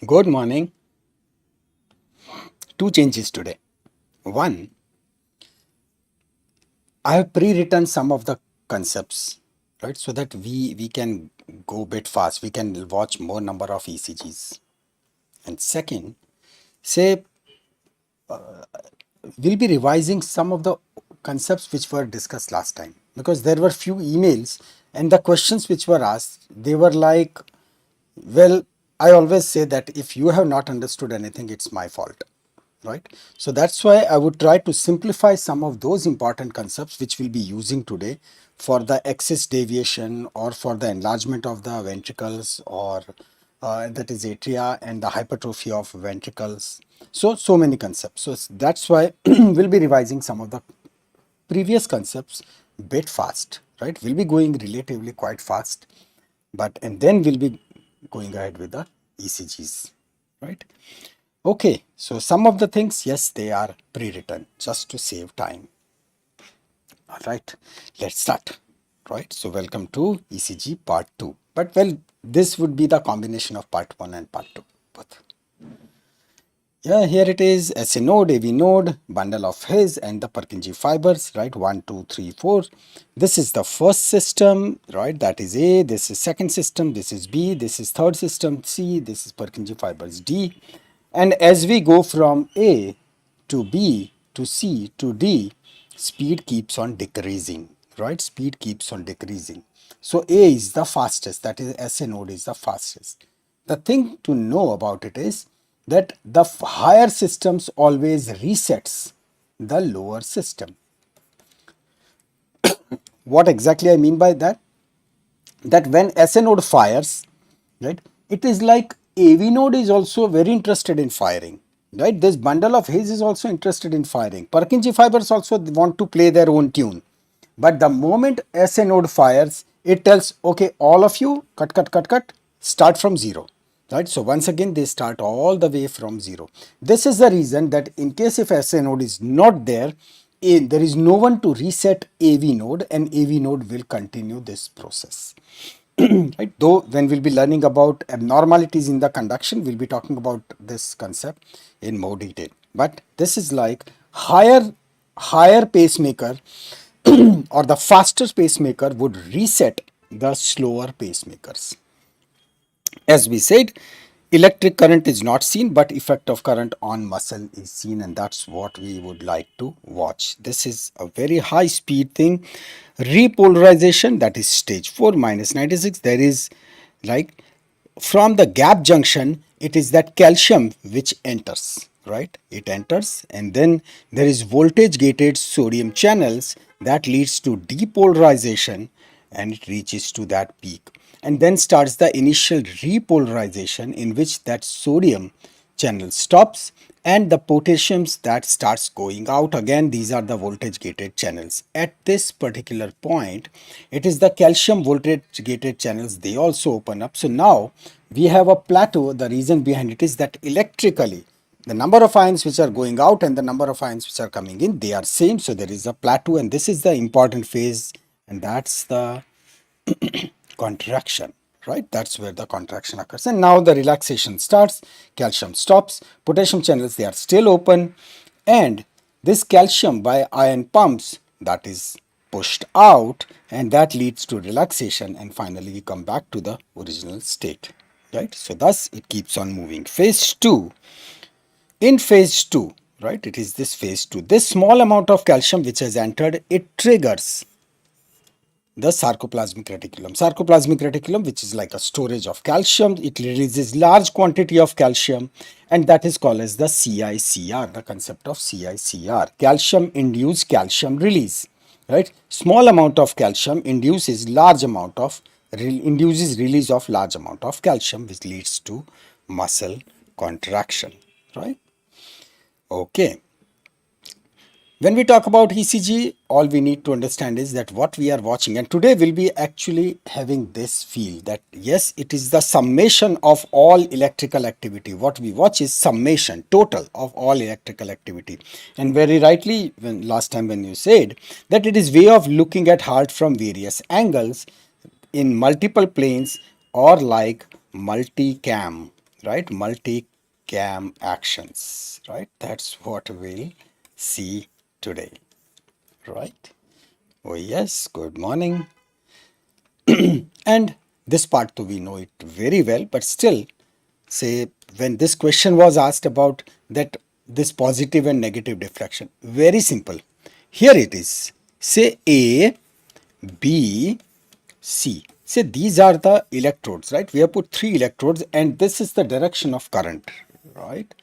Good morning. Two changes today. One, I have pre-written some of the concepts, right, so that we can go a bit fast. We can watch more number of ECGs. And second, say we'll be revising some of the concepts which were discussed last time because there were few emails and the questions which were asked, they were like, well, I always say that if you have not understood anything, it's my fault, right? So that's why I would try to simplify some of those important concepts which we'll be using today for the axis deviation or for the enlargement of the ventricles or that is atria and the hypertrophy of ventricles. So many concepts. So that's why we'll be revising some of the previous concepts bit fast, right? We'll be going relatively quite fast, but and then we'll be going ahead with the ECGs, right? Okay, so some of the things, yes, they are pre-written just to save time. All right, let's start. Right, so welcome to ECG part 2. But well, this would be the combination of part 1 and part 2. Both. Yeah, here it is, SA node, AV node, bundle of His and the Purkinje fibers, right? 1, 2, 3, 4. This is the first system, right? That is A. This is second system. This is B. This is third system C. This is Purkinje fibers D. And as we go from A to B to C to D, speed keeps on decreasing, right? Speed keeps on decreasing. So A is the fastest, that is SA node is the fastest. The thing to know about it is that the higher systems always resets the lower system. What exactly I mean by that? That when SA node fires, right, it is like AV node is also very interested in firing, right? This bundle of His is also interested in firing. Purkinje fibers also want to play their own tune. But the moment SA node fires, it tells, okay, all of you, cut, start from zero. Right, so once again they start all the way from zero. This is the reason that in case if SA node is not there, there is no one to reset AV node and AV node will continue this process. Right, though when we'll be learning about abnormalities in the conduction, we'll be talking about this concept in more detail. But this is like higher pacemaker or the faster pacemaker would reset the slower pacemakers. As we said, electric current is not seen, but effect of current on muscle is seen, and that's what we would like to watch. This is a very high speed thing. Repolarization, that is stage 4 minus 96. There is like from the gap junction, it is that calcium which enters, right? It enters, and then there is voltage gated sodium channels that leads to depolarization and it reaches to that peak. And then starts the initial repolarization in which that sodium channel stops and the potassiums that starts going out again. These are the voltage gated channels. At this particular point, it is the calcium voltage gated channels, they also open up. So now we have a plateau. The reason behind it is that electrically the number of ions which are going out and the number of ions which are coming in, they are same. So there is a plateau, and this is the important phase, and that's the contraction, right? That's where the contraction occurs. And now the relaxation starts, calcium stops, potassium channels, they are still open, and this calcium by ion pumps, that is pushed out, and that leads to relaxation, and finally we come back to the original state, right? So thus it keeps on moving. Phase 2. In phase 2, right, it is this phase 2, this small amount of calcium which has entered, it triggers the sarcoplasmic reticulum. Sarcoplasmic reticulum, which is like a storage of calcium, it releases large quantity of calcium, and that is called as the CICR, the concept of CICR, calcium induced calcium release, right? Small amount of calcium induces release of large amount of calcium, which leads to muscle contraction, right? Okay. When we talk about ECG, all we need to understand is that what we are watching, and today we'll be actually having this feel that yes, it is the summation of all electrical activity. What we watch is summation, total of all electrical activity. And very rightly, when last time when you said that it is way of looking at heart from various angles in multiple planes or like multicam, right? Multicam actions, right? That's what we'll see today, right? Oh yes, good morning. And this part too we know it very well, but still, say when this question was asked about that this positive and negative diffraction, very simple. Here it is. Say A, B, C. Say these are the electrodes, right? We have put 3 electrodes and this is the direction of current, right?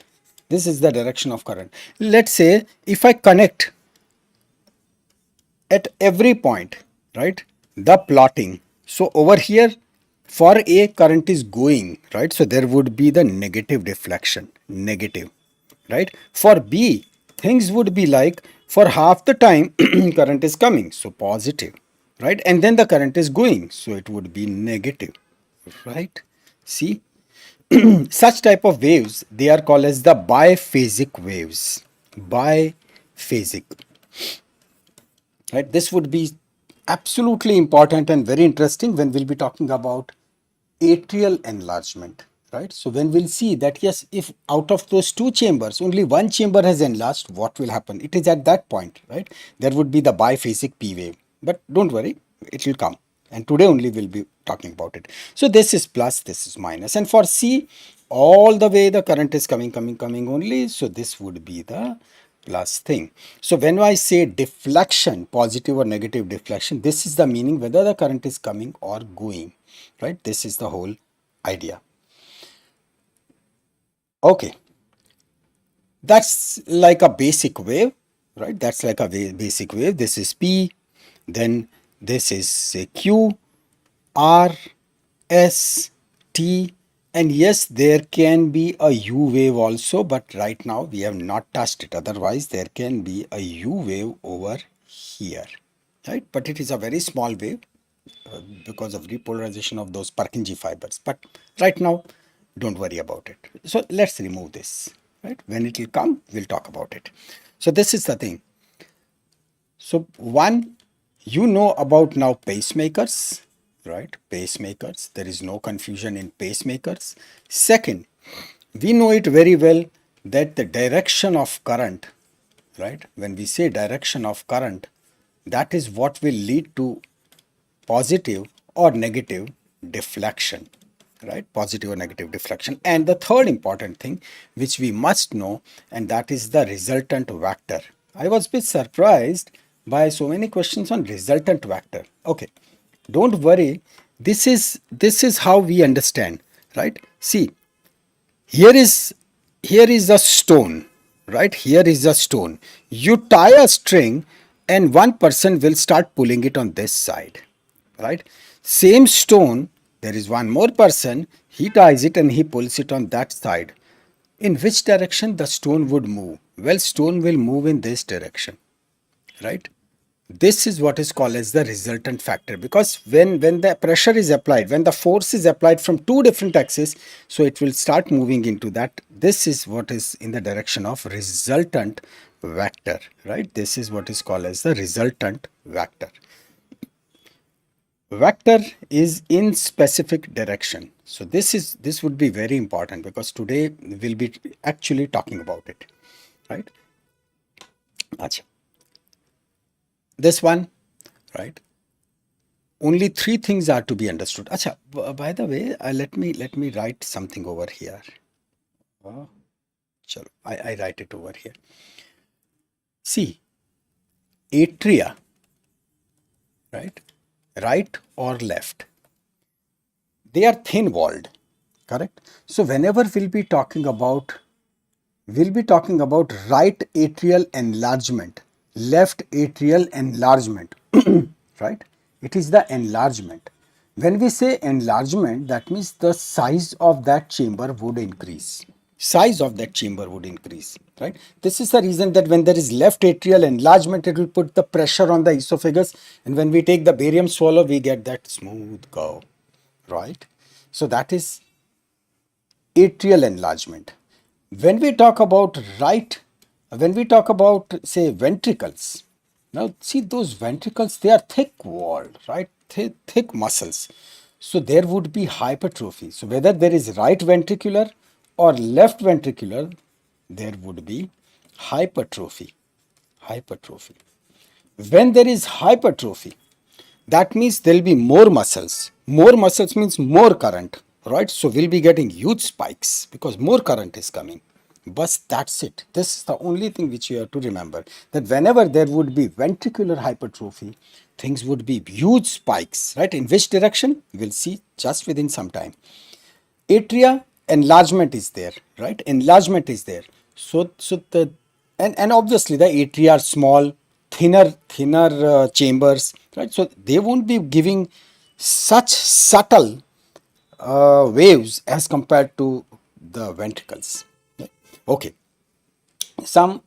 This is the direction of current. Let's say if I connect at every point, right, the plotting. So over here for A current is going, right, so there would be the negative deflection, negative, right. For B things would be like for half the time current is coming, so positive, right, and then the current is going, so it would be negative, right. See, such type of waves, they are called as the biphasic waves. Biphasic, right? This would be absolutely important and very interesting when we'll be talking about atrial enlargement, right? So when we'll see that yes, if out of those 2 chambers only one chamber has enlarged, what will happen? It is at that point, right? There would be the biphasic P wave, but don't worry, it will come, and today only we'll be talking about it. So this is plus, this is minus, and for C all the way the current is coming only, so this would be the plus thing. So when I say deflection, positive or negative deflection, this is the meaning whether the current is coming or going, right? This is the whole idea. Okay, that's like a basic wave, right? That's like a basic wave. This is P, then this is say Q, R, S, T, and yes, there can be a U wave also, but right now we have not touched it. Otherwise, there can be a U wave over here, right? But it is a very small wave because of repolarization of those Purkinje fibers. But right now, don't worry about it. So let's remove this, right? When it will come, we'll talk about it. So this is the thing. So one, you know about now pacemakers, right? Pacemakers. There is no confusion in pacemakers. Second, we know it very well that the direction of current, right? When we say direction of current, that is what will lead to positive or negative deflection, right? Positive or negative deflection. And the third important thing which we must know, and that is the resultant vector. I was a bit surprised by so many questions on resultant vector. Okay, don't worry, this is how we understand, right? See, here is a stone, right? Here is a stone. You tie a string and one person will start pulling it on this side, right? Same stone, there is one more person, he ties it and he pulls it on that side. In which direction the stone would move? Well, stone will move in this direction, right? This is what is called as the resultant factor, because when the pressure is applied, when the force is applied from two different axes, so it will start moving into that. This is what is in the direction of resultant vector, right? This is what is called as the resultant vector. Vector is in specific direction. So this would be very important because today we'll be actually talking about it, right? Achha. This one, right? Only 3 things are to be understood. Achha, by the way, let me write something over here. Chalo, I write it over here. See, atria, right or left, they are thin walled, correct? So whenever we'll be talking about right atrial enlargement, left atrial enlargement, right? It is the enlargement. When we say enlargement, that means the size of that chamber would increase. Size of that chamber would increase, right? This is the reason that when there is left atrial enlargement, it will put the pressure on the esophagus, and when we take the barium swallow, we get that smooth curve, right? So that is atrial enlargement. When we talk about say ventricles, now see those ventricles, they are thick walled, right? Thick muscles. So there would be hypertrophy. So whether there is right ventricular or left ventricular, there would be hypertrophy. Hypertrophy. When there is hypertrophy, that means there will be more muscles. More muscles means more current, right? So we'll be getting huge spikes because more current is coming. But that's it. This is the only thing which you have to remember, that whenever there would be ventricular hypertrophy, things would be huge spikes, right? In which direction? We'll see just within some time. Atria enlargement is there, right? Enlargement is there. So the and obviously the atria are small, thinner chambers, right? So they won't be giving such subtle waves as compared to the ventricles. Okay, some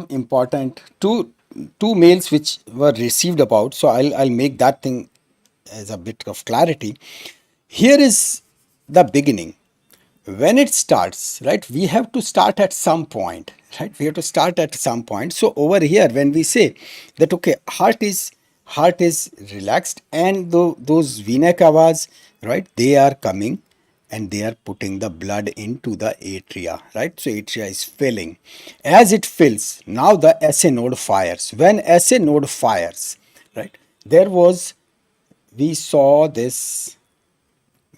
important two mails which were received about. So I'll make that thing as a bit of clarity. Here is the beginning. When it starts, right, we have to start at some point, right? We have to start at some point. So over here, when we say that, okay, heart is relaxed and those vena cavas, right, they are coming and they are putting the blood into the atria, right? So atria is filling. As it fills, now the SA node fires. When SA node fires, right, there was, we saw this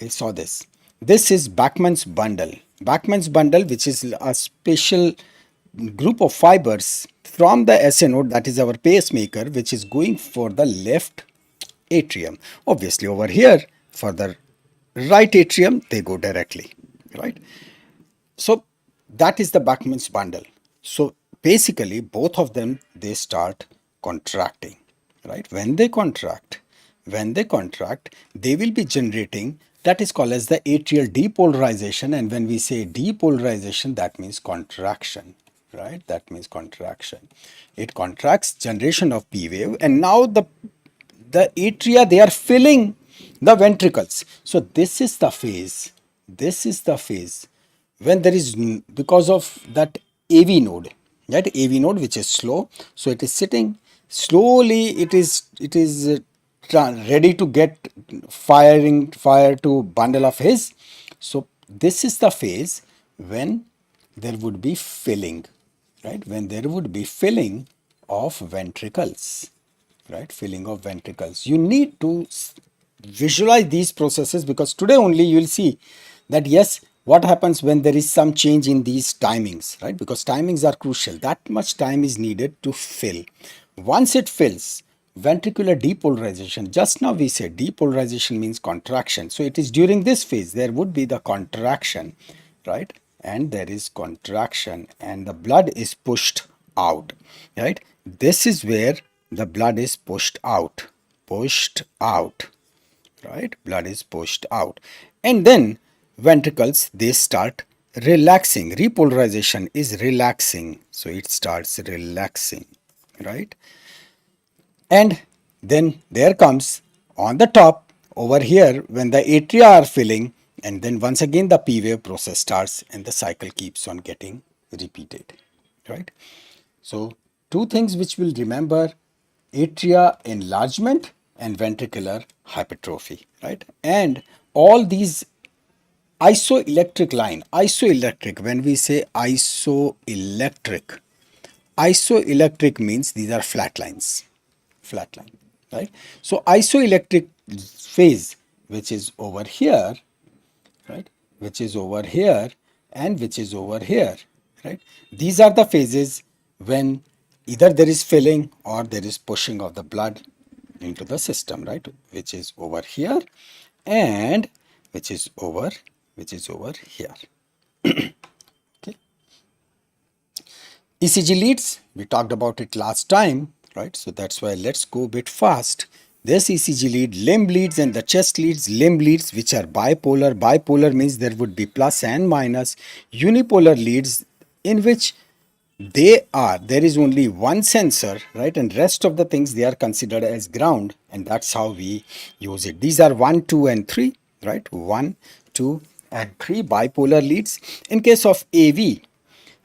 we saw this. This is Bachmann's bundle. Bachmann's bundle, which is a special group of fibers from the SA node, that is our pacemaker, which is going for the left atrium. Obviously, over here for the right atrium, they go directly, right? So that is the Bachmann's bundle. So basically, both of them, they start contracting, right? When they contract, they will be generating, that is called as the atrial depolarization. And when we say depolarization, that means contraction, right? That means contraction. It contracts, generation of P wave, and now the atria, they are filling the ventricles. So this is the phase. This is the phase when there is, because of that AV node, that AV node which is slow. So it is sitting slowly. It is ready to get fire to bundle of his. So this is the phase when there would be filling, right? When there would be filling of ventricles, right? Filling of ventricles. You need to visualize these processes, because today only you will see that yes, what happens when there is some change in these timings, right? Because timings are crucial. That much time is needed to fill. Once it fills, ventricular depolarization, just now we said depolarization means contraction. So it is during this phase there would be the contraction, right? And there is contraction and the blood is pushed out, right? This is where the blood is pushed out, right? Blood is pushed out. And then ventricles, they start relaxing. Repolarization is relaxing. So it starts relaxing, right? And then there comes on the top over here when the atria are filling, and then once again the P wave process starts and the cycle keeps on getting repeated, right? So two things which we'll remember: atria enlargement and ventricular hypertrophy, right? And all these isoelectric line, isoelectric, when we say isoelectric means these are flat lines, flat line, right? So isoelectric phase, which is over here, right, which is over here and which is over here, right? These are the phases when either there is filling or there is pushing of the blood into the system, right? Which is over here and which is over here. Okay. ECG leads, we talked about it last time, right? So that's why let's go a bit fast. This ECG lead, limb leads and the chest leads. Limb leads which are bipolar. Bipolar means there would be plus and minus. Unipolar leads in which there is only one sensor, right? And rest of the things, they are considered as ground, and that's how we use it. These are 1, 2 and 3, right? 1, 2 and 3 bipolar leads. In case of AV,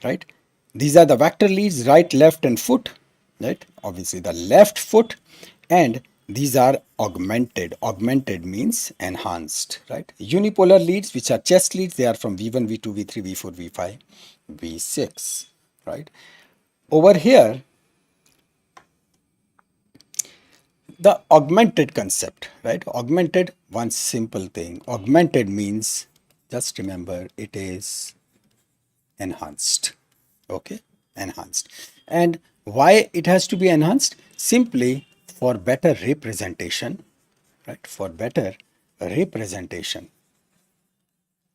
right, these are the vector leads, right, left and foot, right? Obviously the left foot, and these are augmented. Augmented means enhanced, right? Unipolar leads, which are chest leads, they are from V1, V2, V3, V4, V5, V6, right? Over here, the augmented concept, right? Augmented, one simple thing. Augmented means, just remember, it is enhanced. Okay, enhanced. And why it has to be enhanced? Simply for better representation, right? For better representation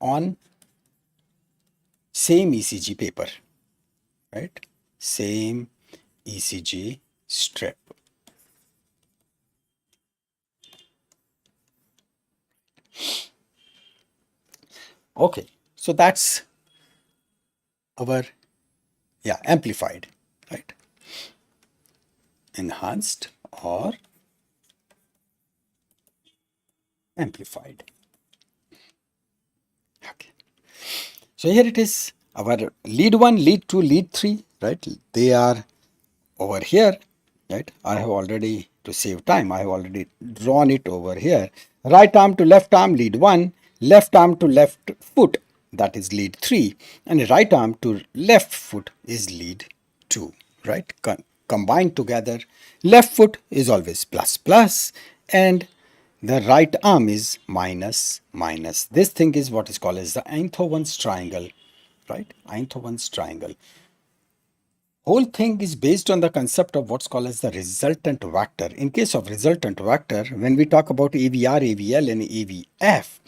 on same ECG paper, right? Same ECG strip. Okay, so that's our, yeah, amplified, right? Enhanced or amplified. Okay. So here it is, our lead 1, lead 2, lead 3, right? They are over here, right? I have already, to save time, I have already drawn it over here. Right arm to left arm, lead 1, left arm to left foot, that is lead 3, and right arm to left foot is lead 2, right? Combined together, left foot is always plus plus, and the right arm is minus minus. This thing is what is called as the Einthoven's triangle, right? Einthoven's triangle. Whole thing is based on the concept of what's called as the resultant vector. In case of resultant vector, when we talk about AVR, AVL and AVF,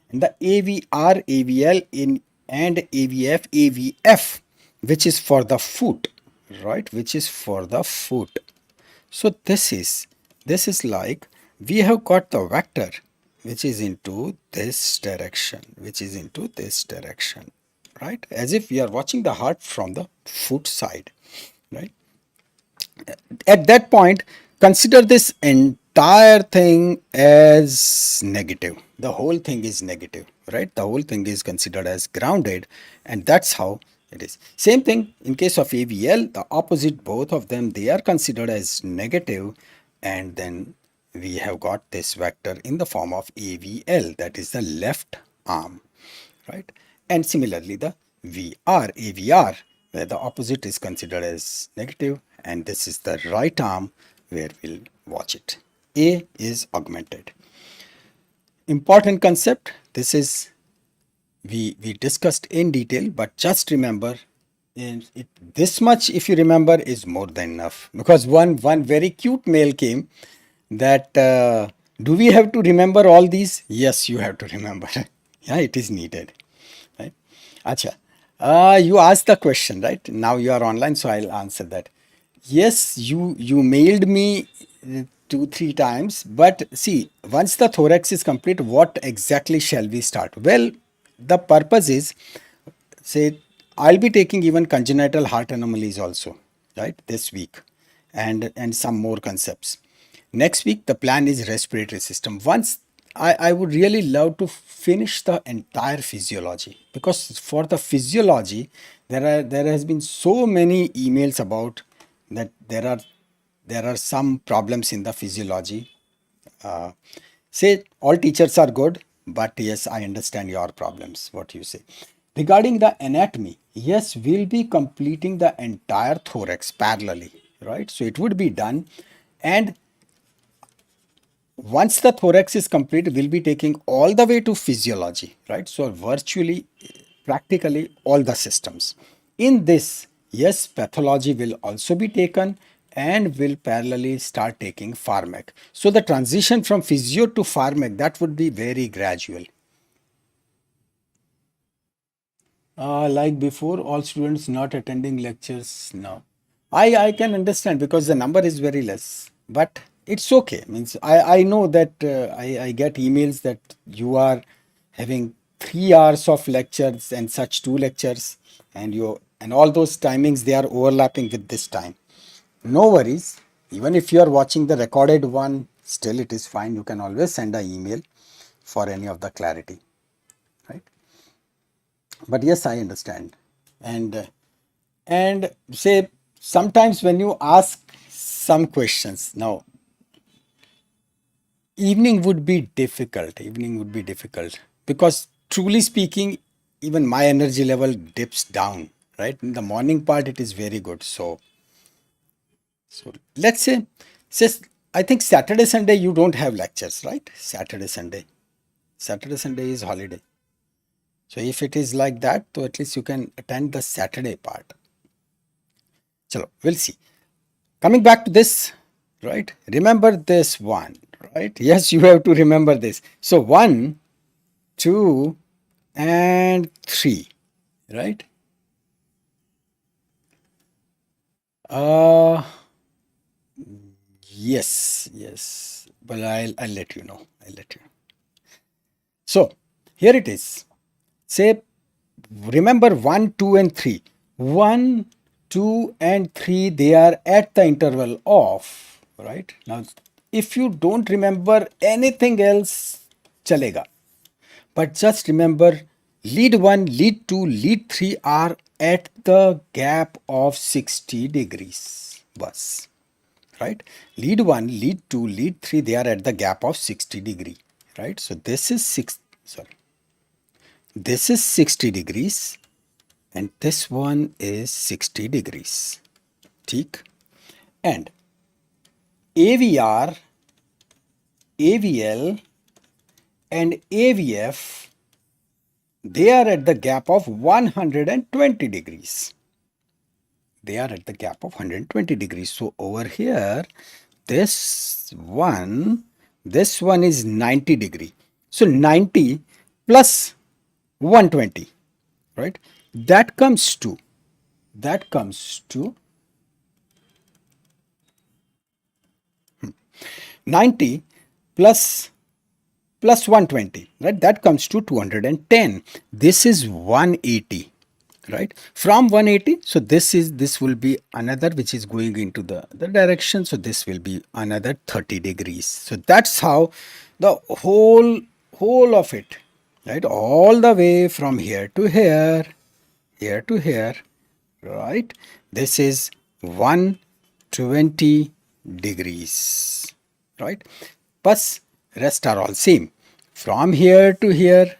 and the AVR, AVL and AVF, AVF, which is for the foot, right? Which is for the foot. So this is like we have got the vector which is into this direction, which is into this direction, right? As if we are watching the heart from the foot side, right? At that point, consider this entire thing as negative. The whole thing is negative, right? The whole thing is considered as grounded, and that's how it is. Same thing in case of AVL, the opposite, both of them, they are considered as negative, and then we have got this vector in the form of AVL, that is the left arm, right? And similarly, the VR, AVR, where the opposite is considered as negative, and this is the right arm where we'll watch it. A is augmented. Important concept. This is we discussed in detail, but just remember, this much if you remember is more than enough. Because one very cute mail came that do we have to remember all these? Yes, you have to remember. Yeah, it is needed. Right? Acha. You asked the question, right? Now you are online, so I'll answer that. Yes, you mailed me 2-3 times, but see, once the thorax is complete, what exactly shall we start? Well, the purpose is, say, I'll be taking even congenital heart anomalies also, right? This week, and some more concepts. Next week, the plan is respiratory system. Once I would really love to finish the entire physiology, because for the physiology, there has been so many emails about that there are some problems in the physiology. Uh, Say all teachers are good, but yes, I understand your problems, what you say. Regarding the anatomy, yes, we'll be completing the entire thorax parallelly, right? So it would be done. And once the thorax is complete, we'll be taking all the way to physiology, right? So virtually, practically all the systems. In this, yes, pathology will also be taken and will parallelly start taking pharmac. So the transition from physio to pharmac, that would be very gradual. Like before, all students not attending lectures now. I can understand because the number is very less, but it's okay. Means I know that I get emails that you are having 3 hours of lectures and such 2 lectures, and you and all those timings they are overlapping with this time. No worries. Even if you are watching the recorded one, still it is fine. You can always send an email for any of the clarity, right? But yes, I understand. And say sometimes when you ask some questions, now Evening would be difficult. Evening would be difficult because truly speaking, even my energy level dips down, right? In the morning part, it is very good. So let's say, I think Saturday, Sunday, you don't have lectures, right? Saturday, Sunday is holiday. So if it is like that, so at least you can attend the Saturday part. Chalo, we'll see. Coming back to this, right? Remember this one, right? Yes, you have to remember this. So 1, 2, and 3, right? Uh, yes. But I'll let you know. I'll let you know. So here it is. Say, remember 1, 2, and 3. 1, 2, and 3, they are at the interval of, right? Now, if you don't remember anything else, chalega. But just remember, lead 1, lead 2, lead 3 are at the gap of 60 degrees. Bus. Right? Lead 1, lead 2, lead 3, they are at the gap of 60 degree. Right? So this is this is 60 degrees and this one is 60 degrees. Tick. And AVR, AVL and AVF, they are at the gap of 120 degrees. They are at the gap of 120 degrees. So over here, this one is 90 degree. So 90 plus 120, right? That comes to 90 plus 120, right? That comes to 210. This is 180, right? From 180, so this will be another which is going into the direction. So this will be another 30 degrees. So that's how the whole of it, right? All the way from here to here, here to here, right? This is 120 degrees, right? Plus rest are all same. From here to here,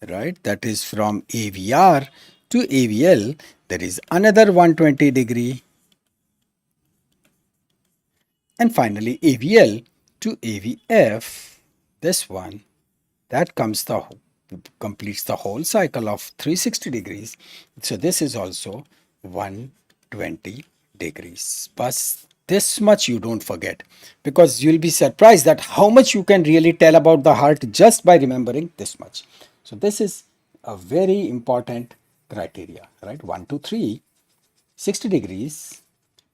right? That is from AVR to AVL, there is another 120 degree. And finally AVL to AVF, this one, that completes the whole cycle of 360 degrees. So this is also 120 degrees. But this much you don't forget, because you'll be surprised that how much you can really tell about the heart just by remembering this much. So this is a very important criteria, right? 1, 2, 3, 60 degrees,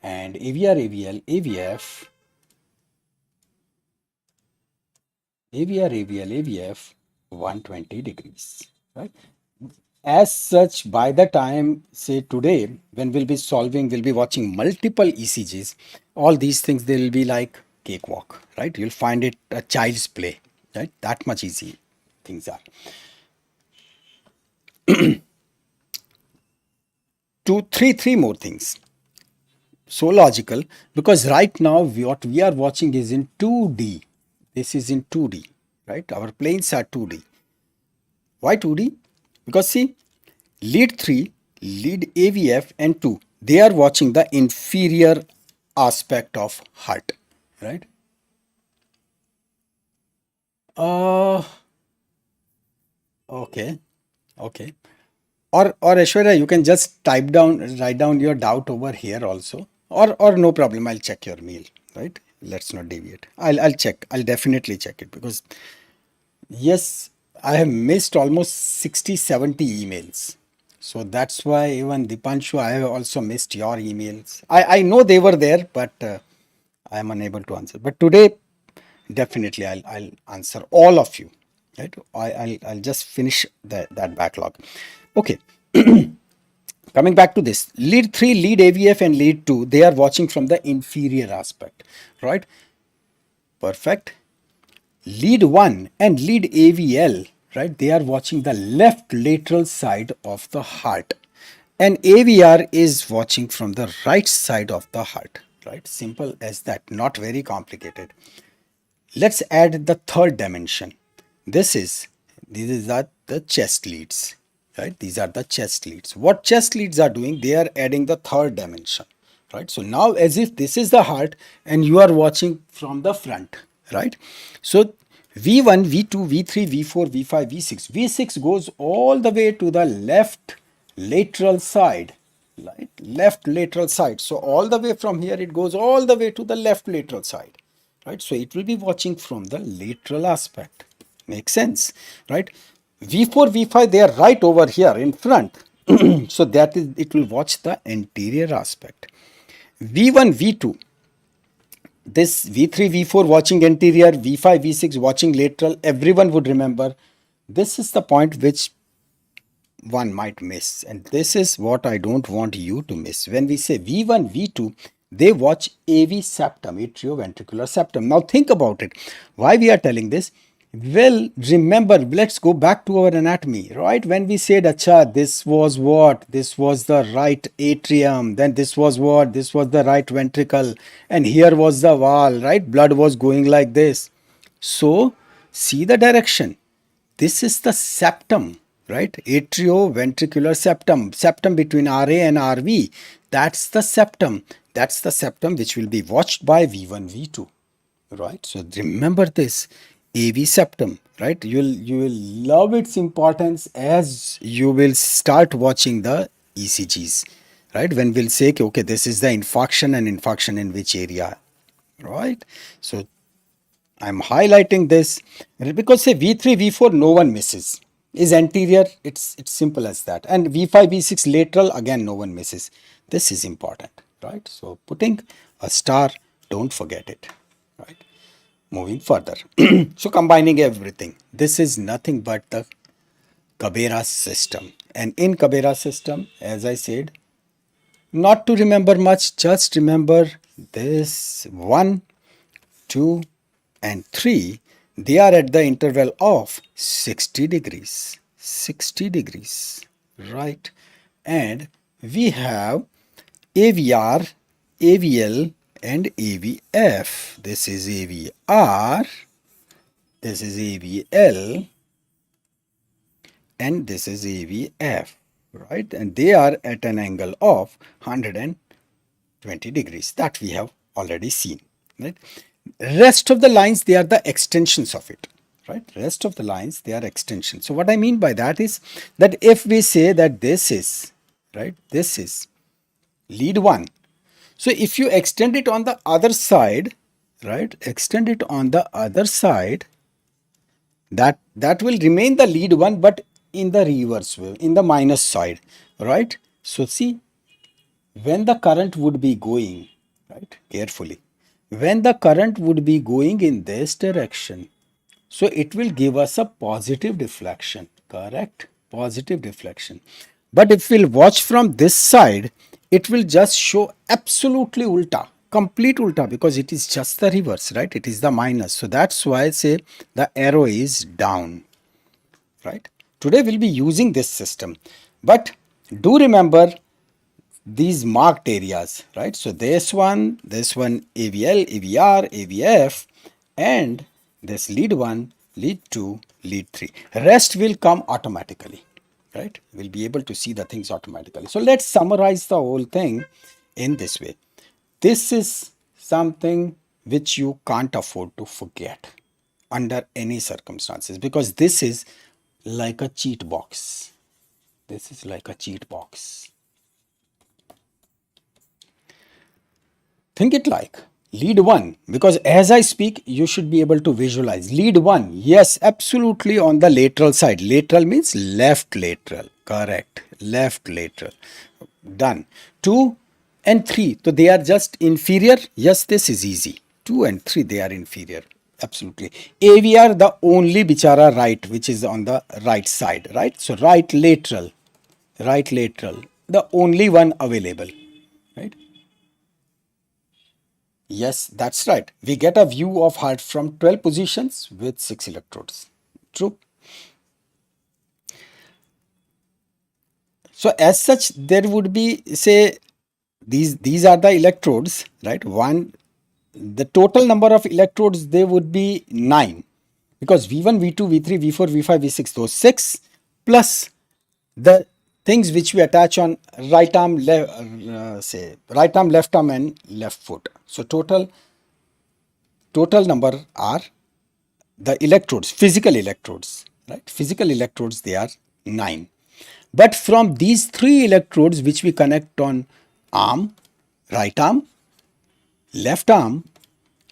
and AVR, AVL, AVF, AVR, AVL, AVF, 120 degrees, right? As such, by the time, say today, when we'll be watching multiple ECGs, all these things, they will be like cakewalk, right? You'll find it a child's play, right? That much easy things are. Three more things. So logical, because right now what we are watching is in 2D. This is in 2D, right? Our planes are 2D. Why 2D? Because see, lead 3, lead AVF and 2, they are watching the inferior aspect of heart, right? Uh, okay, okay. Or Aishwarya, you can just write down your doubt over here also. Or no problem, I'll check your mail, right? Let's not deviate. I'll check. I'll definitely check it, because yes, I have missed almost 60, 70 emails. So that's why even Dipanshu, I have also missed your emails. I know they were there, but I am unable to answer. But today, definitely I'll answer all of you. Right? I'll just finish that backlog. Okay. Coming back to this, lead 3, lead AVF and lead 2, they are watching from the inferior aspect, right? Perfect. Lead 1 and lead AVL, right? They are watching the left lateral side of the heart. And AVR is watching from the right side of the heart, right? Simple as that, not very complicated. let's add the third dimension. These are the chest leads, right? These are the chest leads. What chest leads are doing, they are adding the third dimension, right? So now as if this is the heart and you are watching from the front, right? So V1, V2, V3, V4, V5, V6. V6 goes all the way to the left lateral side, right? Left lateral side. So all the way from here, it goes all the way to the left lateral side, right? So it will be watching from the lateral aspect. Makes sense, right? V4, V5, they are right over here in front. So that is, it will watch the anterior aspect. V1, V2, this V3, V4 watching anterior, V5, V6 watching lateral, everyone would remember. This is the point which one might miss, and this is what I don't want you to miss. When we say V1, V2, they watch AV septum, atrioventricular septum. Now think about it. Why we are telling this? Well, remember, let's go back to our anatomy, right? When we said, acha, this was what? This was the right atrium. Then this was what? This was the right ventricle. And here was the wall, right? Blood was going like this. So, see the direction. This is the septum, right? Atrioventricular septum, septum between RA and RV. That's the septum. That's the septum which will be watched by V1, V2, right? So remember this AV septum, right? You will love its importance as you will start watching the ECGs, right? When we'll say, okay, this is the infarction and infarction in which area, right? So I'm highlighting this because say V3, V4, no one misses. Is anterior, it's simple as that. And V5, V6 lateral, again, no one misses. This is important, right? So putting a star, don't forget it, right? Moving further. So combining everything. This is nothing but the Cabera system. And in Cabera system, as I said, not to remember much, just remember this 1, 2, and 3, they are at the interval of 60 degrees. 60 degrees, right? And we have AVR, AVL, and AVF. This is AVR, this is AVL, and this is AVF, right? And they are at an angle of 120 degrees that we have already seen, right? Rest of the lines, they are the extensions of it, right? Rest of the lines, they are extensions. So what I mean by that is that if we say that this is, right, this is lead 1. So if you extend it on the other side, right, extend it on the other side, that will remain the lead 1 but in the reverse way, in the minus side, right? So see, when the current would be going, right, carefully, when the current would be going in this direction, so it will give us a positive deflection, correct? Positive deflection. But if we'll watch from this side, it will just show absolutely ulta, complete ulta, because it is just the reverse, right? It is the minus. So that's why I say the arrow is down, right? Today we'll be using this system. But do remember these marked areas, right? So this one AVL, AVR, AVF, and this lead 1, lead 2, lead 3. Rest will come automatically, right? We'll be able to see the things automatically. So let's summarize the whole thing in this way. This is something which you can't afford to forget under any circumstances, because this is like a cheat box. This is like a cheat box. Think it like lead 1, because as I speak, you should be able to visualize. Lead 1, yes, absolutely on the lateral side. Lateral means left lateral, correct, left lateral. Done. 2 and 3, so they are just inferior. Yes, this is easy. 2 and 3, they are inferior. Absolutely. AVR, the only bichara right, which is on the right side, right? So right lateral, the only one available, right? Yes, that's right. We get a view of heart from 12 positions with 6 electrodes. True. So as such, there would be, say, these are the electrodes, right? 1, the total number of electrodes, they would be 9, because V1, V2, V3, V4, V5, V6, those 6, plus the things which we attach on right arm, say right arm, left arm and left foot. So total number are the electrodes, physical electrodes, right? Physical electrodes, they are 9. But from these 3 electrodes which we connect on arm, right arm, left arm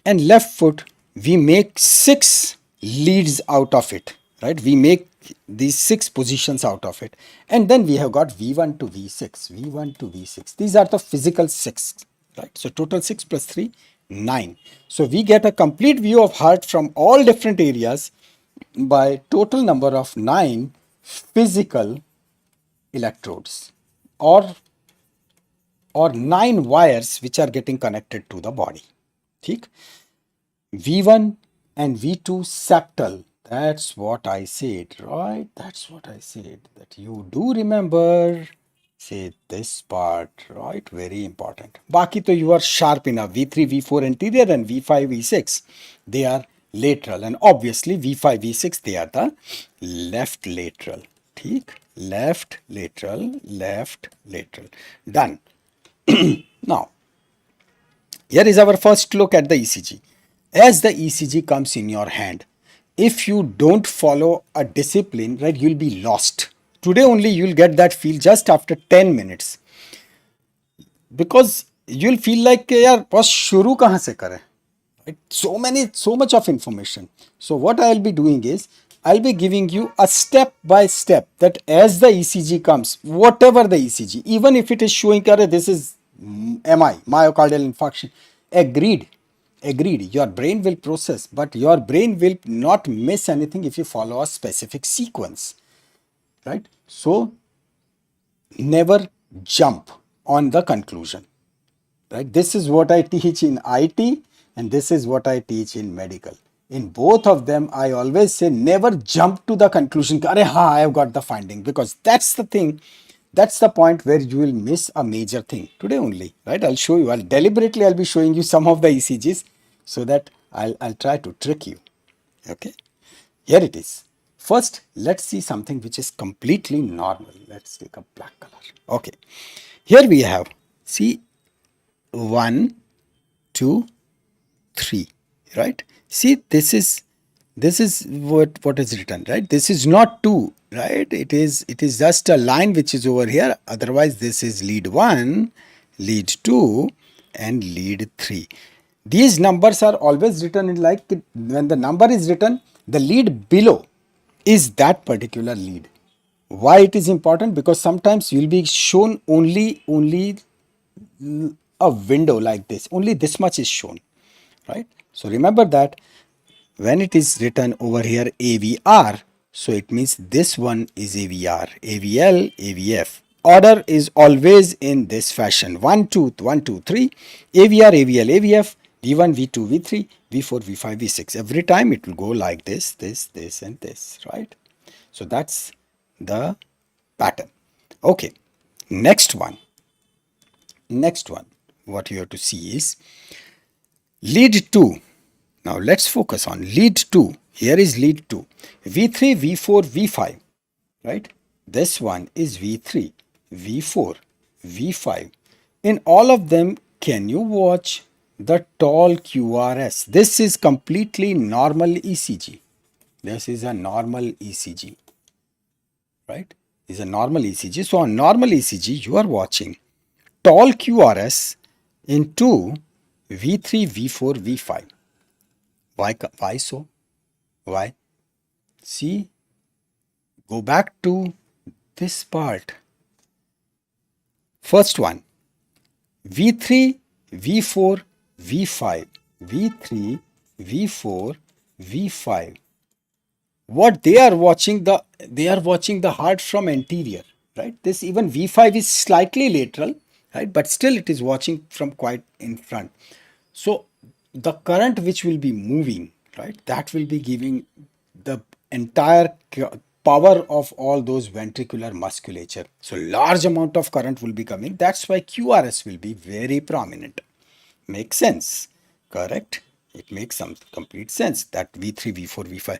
and left foot, we make 6 leads out of it, right? We make these 6 positions out of it, and then we have got V1 to V6, V1 to V6. These are the physical 6, right? So total 6 plus 3, 9. So we get a complete view of heart from all different areas by total number of 9 physical electrodes, or 9 wires which are getting connected to the body. ठीक? V1 and V2 septal. That's what I said, right? That's what I said. That you do remember. Say this part, right? Very important. Baki to you are sharp enough. V3, V4 anterior and V5, V6. They are lateral, and obviously V5, V6, they are the left lateral. ठीक? Left lateral, left lateral. Done. Now, here is our first look at the ECG. As the ECG comes in your hand, if you don't follow a discipline, right, you'll be lost. Today only you'll get that feel just after 10 minutes. Because you'll feel like, यार बस शुरू कहाँ से करें? Right? So much of information. So what I'll be doing is, I'll be giving you a step by step, that as the ECG comes, whatever the ECG, even if it is showing, this is MI, myocardial infarction, agreed, your brain will process, but your brain will not miss anything if you follow a specific sequence, right? So never jump on the conclusion. Right? This is what I teach in IT, and this is what I teach in medical. In both of them, I always say never jump to the conclusion, I have got the finding, because that's the thing, that's the point where you will miss a major thing. Today only, right? I'll show you, I'll be showing you some of the ECGs, so that I'll try to trick you. Okay, here it is. First, let's see something which is completely normal. Let's take a black color. Okay, here we have, see, 1, 2, 3, right? See, this is what is written, right? This is not 2, right? It is just a line which is over here. Otherwise, this is lead 1, lead 2 and lead 3. These numbers are always written in, like, when the number is written, the lead below is that particular lead. Why it is important? Because sometimes you will be shown only a window like this, only this much is shown, right? So remember that when it is written over here AVR, so it means this one is AVR, AVL, AVF. Order is always in this fashion: 1, 2, 1, 2, 3, AVR, AVL, AVF, V1, V2, V3, V4, V5, V6. Every time it will go like this, this and this, right? So that's the pattern. Okay, next one, what you have to see is lead 2. Now let's focus on lead 2. Here is lead 2. V3, V4, V5, right? This one is V3, V4, V5. In all of them, can you watch the tall QRS? This is completely normal ECG. This is a normal ECG, right? Is a normal ECG. So on normal ECG, you are watching tall QRS into V3, V4, V5. Why so? Why? See, go back to this part. First one, V3, V4, V5, V3, V4, V5. What they are watching, the heart from anterior, right? This even V5 is slightly lateral, right? But still it is watching from quite in front. So the current which will be moving, right, that will be giving the entire power of all those ventricular musculature. So large amount of current will be coming. That's why QRS will be very prominent. Makes sense. Correct? It makes some complete sense that V3, V4, V5.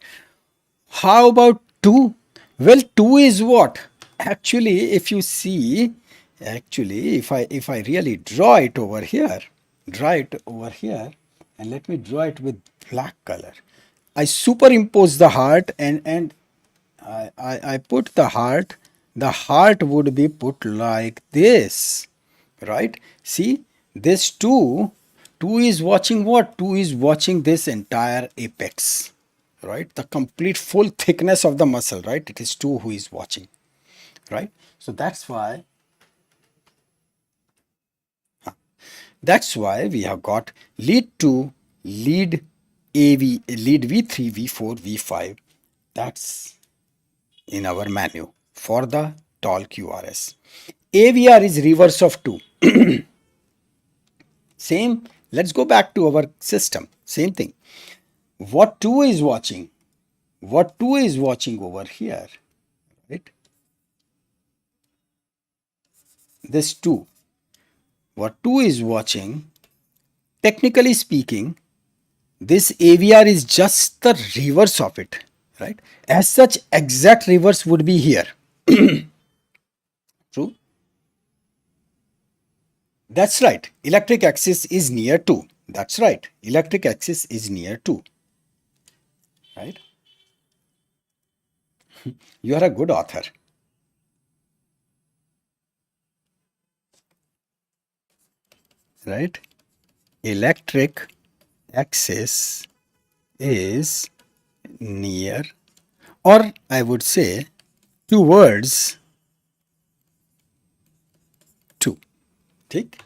How about 2? Well, 2 is what? Actually, if you see, actually, if I really draw it over here, and let me draw it with black color. I superimpose the heart and I put the heart would be put like this, right? See, this 2 is watching what? 2 is watching this entire apex, right? The complete full thickness of the muscle, right? It is 2 who is watching, right? So that's why we have got lead 2, lead AV, lead V3, V4, V5. That's in our menu for the tall QRS. AVR is reverse of 2. Same, let's go back to our system. Same thing. What 2 is watching? What 2 is watching over here, right? This 2. What 2 is watching, technically speaking, this AVR is just the reverse of it, right? As such, exact reverse would be here. True? That's right. Electric axis is near 2. That's right. Electric axis is near 2. Right? You are a good author. Right? Electric axis is near, or I would say towards 2. Take.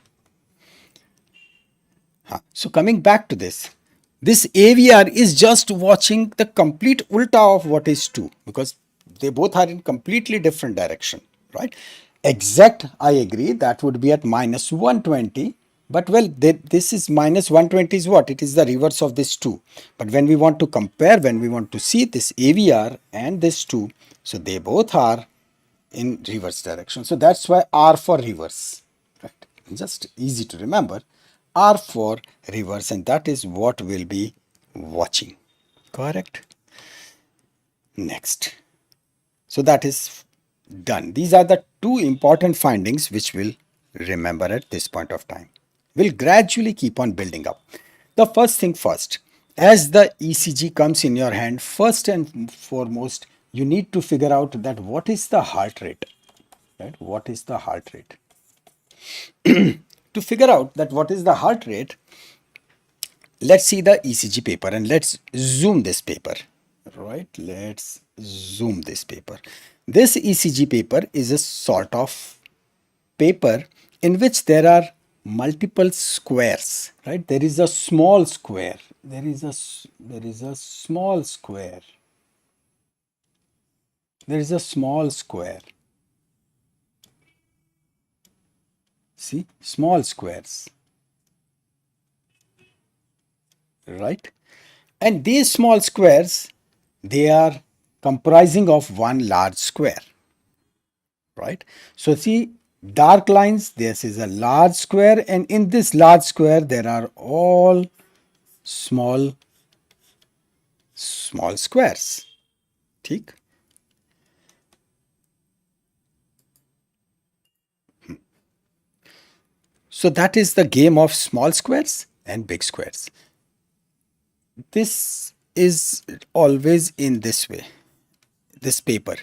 So coming back to this AVR is just watching the complete ulta of what is 2, because they both are in completely different direction, right? Exact, I agree, that would be at minus 120. But well, this is minus 120 is what? It is the reverse of this 2. But when we want to compare, when we want to see this AVR and this 2, so they both are in reverse direction. So that's why R for reverse, right? Just easy to remember. R for reverse, and that is what we'll be watching. Correct? Next. So that is done. These are the 2 important findings which we'll remember at this point of time. We'll gradually keep on building up. The first thing first, as the ECG comes in your hand, first and foremost, you need to figure out that what is the heart rate, right? What is the heart rate? To figure out that what is the heart rate, let's see the ECG paper and let's zoom this paper, right? Let's zoom this paper. This ECG paper is a sort of paper in which there are multiple squares, right? There is a small square. There is a small square. There is a small square. See, small squares, right? And these small squares, they are comprising of one large square, right? So see, dark lines, this is a large square, and in this large square there are all small squares. ठीक? So that is the game of small squares and big squares. This is always in this way, this paper,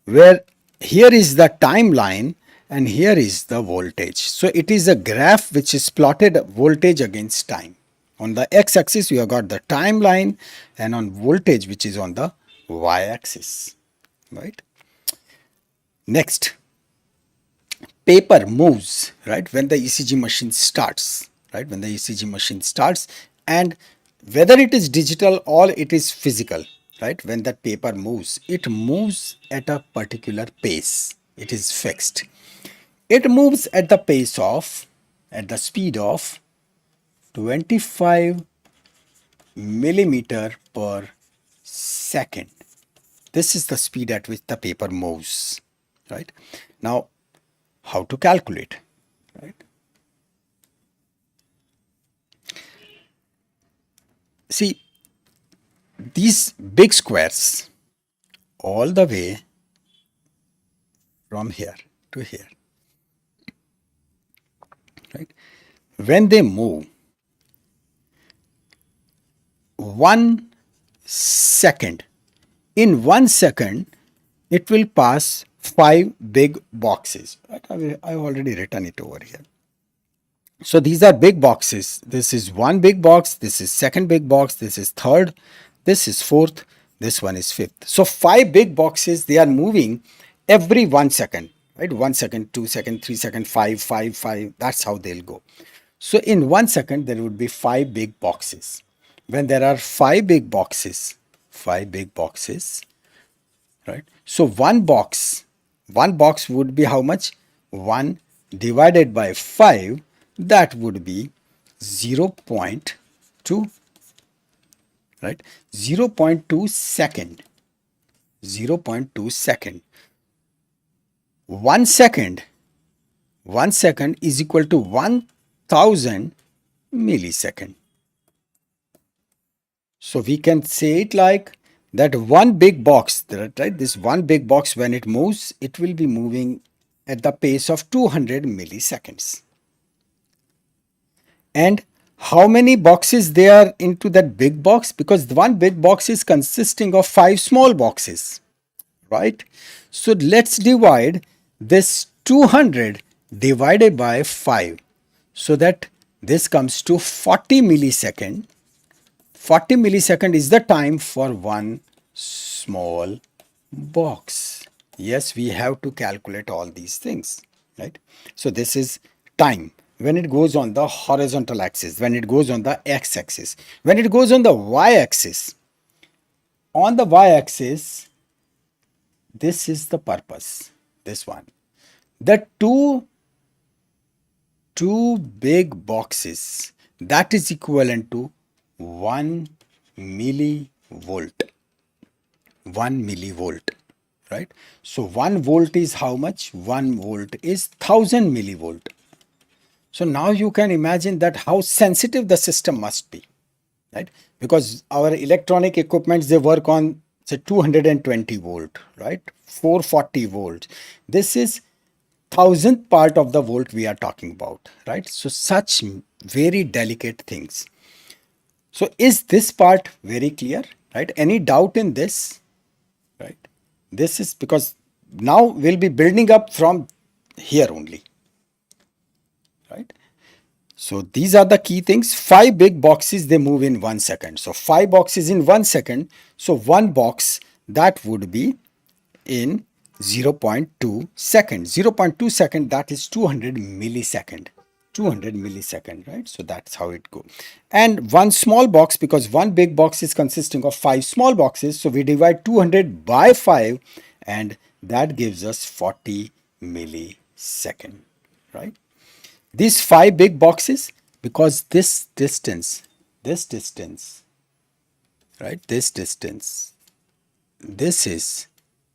where here is the timeline and here is the voltage. So it is a graph which is plotted voltage against time. On the x-axis you have got the timeline, and on voltage which is on the y-axis, right? Next, paper moves, right, when the ECG machine starts, right, when the ECG machine starts, and whether it is digital or it is physical, right, when that paper moves, it moves at a particular pace. It is fixed. It moves at the pace of, at the speed of 25 millimeter per second. This is the speed at which the paper moves, right? Now, how to calculate, right? see these big squares all the way from here to here, right? When they move 1 second, in 1 second, it will pass 5 big boxes. Right? I've already written it over here. So these are big boxes. This is one big box, this is second big box, this is third, this is fourth, this one is fifth. So 5 big boxes, they are moving every 1 second, right? 1 second, 2 second, 3 second, 5. That's how they'll go. So in 1 second, there would be 5 big boxes. When there are 5 big boxes, right? So one box would be how much? 1 divided by 5, that would be 0.2, right? 0.2 second, 0.2 second. 1 second, 1 second is equal to 1000 millisecond. So we can say it like that one big box, right? This one big box, when it moves, it will be moving at the pace of 200 milliseconds. And how many boxes there are into that big box? Because the one big box is consisting of 5 small boxes, right? So let's divide this 200 divided by 5, so that this comes to 40 millisecond. 40 millisecond is the time for one small box. Yes, we have to calculate all these things, right? So this is time when it goes on the horizontal axis, when it goes on the x-axis, when it goes on the y-axis. On the y-axis, this is the purpose, this one. The two big boxes, that is equivalent to 1 millivolt. 1 millivolt, right? So 1 volt is how much? 1 volt is 1000 millivolt. So now you can imagine that how sensitive the system must be, right? Because our electronic equipments, they work on say 220 volt, right? 440 volts. This is thousandth part of the volt we are talking about, right? So such very delicate things. So is this part very clear, right? Any doubt in this, right? This is because now we'll be building up from here only, right? So these are the key things. 5 big boxes, they move in 1 second. So 5 boxes in 1 second. So one box, that would be in 0.2 seconds. 0.2 second, that is 200 millisecond. 200 millisecond, right? So that's how it goes. And one small box, because one big box is consisting of 5 small boxes. So we divide 200 by 5, and that gives us 40 millisecond, right? These 5 big boxes, because this distance, right? This distance, this is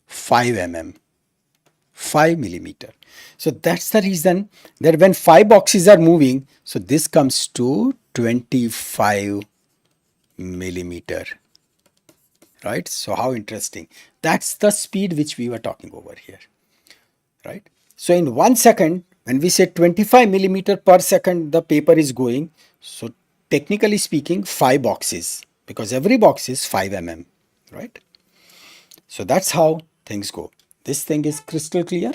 5 mm, 5 millimeter. So that's the reason that when 5 boxes are moving, so this comes to 25 millimeter, right? So how interesting. That's the speed which we were talking over here, right? So in 1 second, when we say 25 millimeter per second, the paper is going. So technically speaking, 5 boxes, because every box is 5 mm, right? So that's how things go. This thing is crystal clear,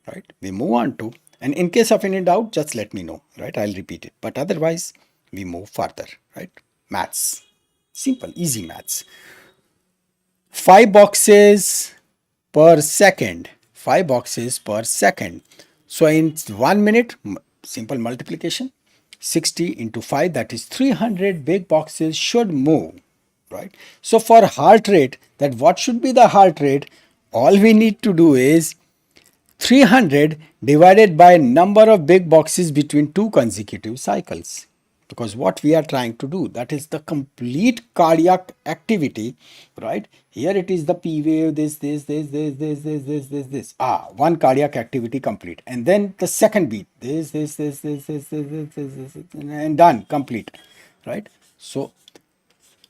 right? We move on to, and in case of any doubt, just let me know, right? I'll repeat it. But otherwise, we move further, right? Maths. Simple, easy maths. 5 boxes per second. 5 boxes per second. So in 1 minute, simple multiplication, 60 into 5, that is 300 big boxes should move, right? So for heart rate, that what should be the heart rate? All we need to do is 300 divided by number of big boxes between 2 consecutive cycles. Because what we are trying to do, that is the complete cardiac activity, right? Here it is the P wave, this. One cardiac activity complete. And then the second beat, this, and done, complete, right? So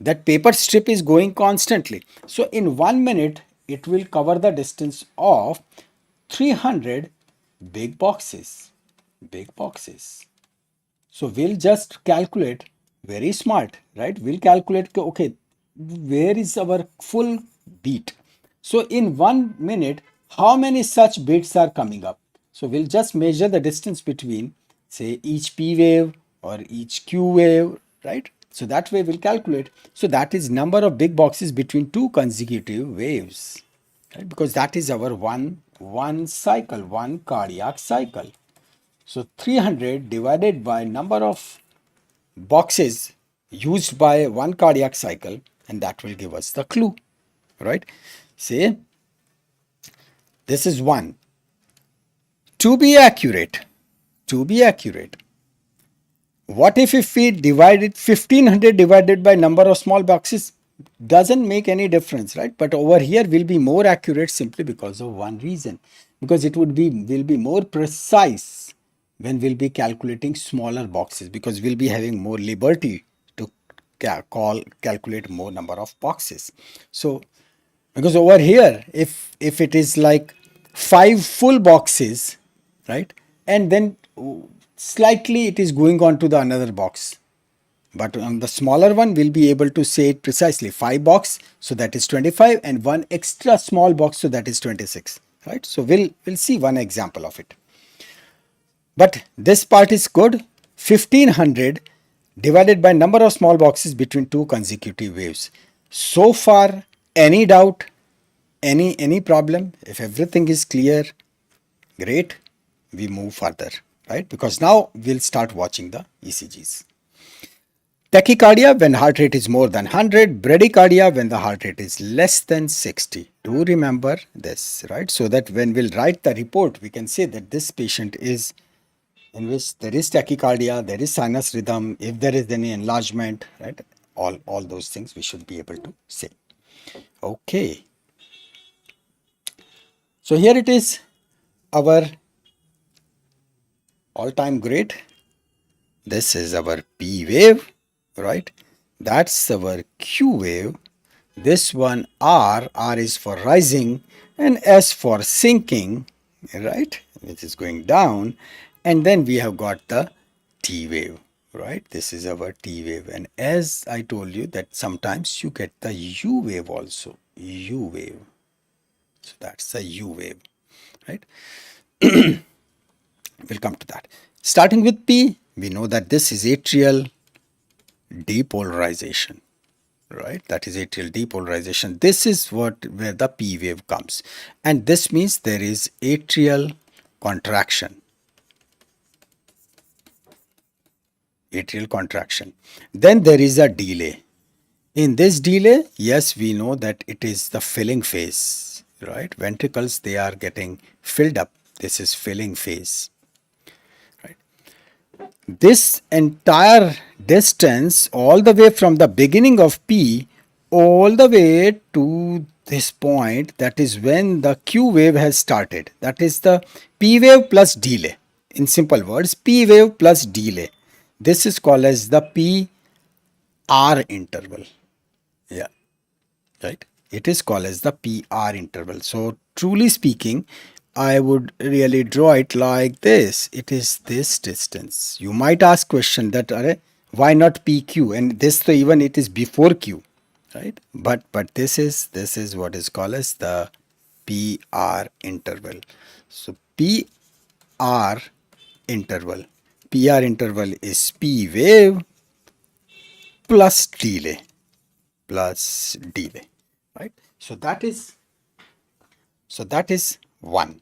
that paper strip is going constantly. So in 1 minute, it will cover the distance of 300 big boxes. Big boxes. So we'll just calculate, very smart, right? We'll calculate, okay, where is our full beat? So in 1 minute, how many such beats are coming up? So we'll just measure the distance between, say, each P wave or each Q wave, right? So that way we'll calculate. So that is number of big boxes between two consecutive waves, right? Because that is our one cycle, one cardiac cycle. So 300 divided by number of boxes used by one cardiac cycle, and that will give us the clue, right? Say this is 1. To be accurate, to be accurate, what if we divide it 1500 divided by number of small boxes? Doesn't make any difference, right? But over here will be more accurate simply because of one reason, because it will be more precise when we'll be calculating smaller boxes, because we'll be having more liberty to calculate more number of boxes. So because over here, if it is like 5 full boxes, right, and then slightly it is going on to the another box, but on the smaller one we'll be able to say it precisely 5 box, so that is 25, and one extra small box, so that is 26, right? So we'll see one example of it. But this part is good. 1500 divided by number of small boxes between two consecutive waves. So far, any doubt, any problem? If everything is clear, great, we move further, right? Because now we'll start watching the ECGs. Tachycardia when heart rate is more than 100, bradycardia when the heart rate is less than 60. Do remember this, right? So that when we'll write the report, we can say that this patient is in which there is tachycardia, there is sinus rhythm, if there is any enlargement, right? All those things we should be able to say. Okay. So here it is, our all-time great. This is our P wave, right? That's our Q wave. This one R is for rising, and S for sinking, right? Which is going down. And then we have got the T wave, right? This is our T wave. And as I told you that sometimes you get the U wave also, U wave. So that's a U wave, right? We'll come to that. Starting with P, we know that this is atrial depolarization, right? That is atrial depolarization. This is where the P wave comes. And this means there is atrial contraction. Atrial contraction. Then there is a delay. In this delay, yes, we know that it is the filling phase, right? Ventricles, they are getting filled up. This is filling phase. This entire distance, all the way from the beginning of P all the way to this point, that is when the Q wave has started. That is the P wave plus delay. In simple words, P wave plus delay. This is called as the PR interval. Yeah, right. It is called as the PR interval. So truly speaking, I would really draw it like this. It is this distance. You might ask question that why not PQ, and this even it is before Q, right? But this is what is called as the PR interval. So PR interval. PR interval is P wave plus delay, right? So that is one.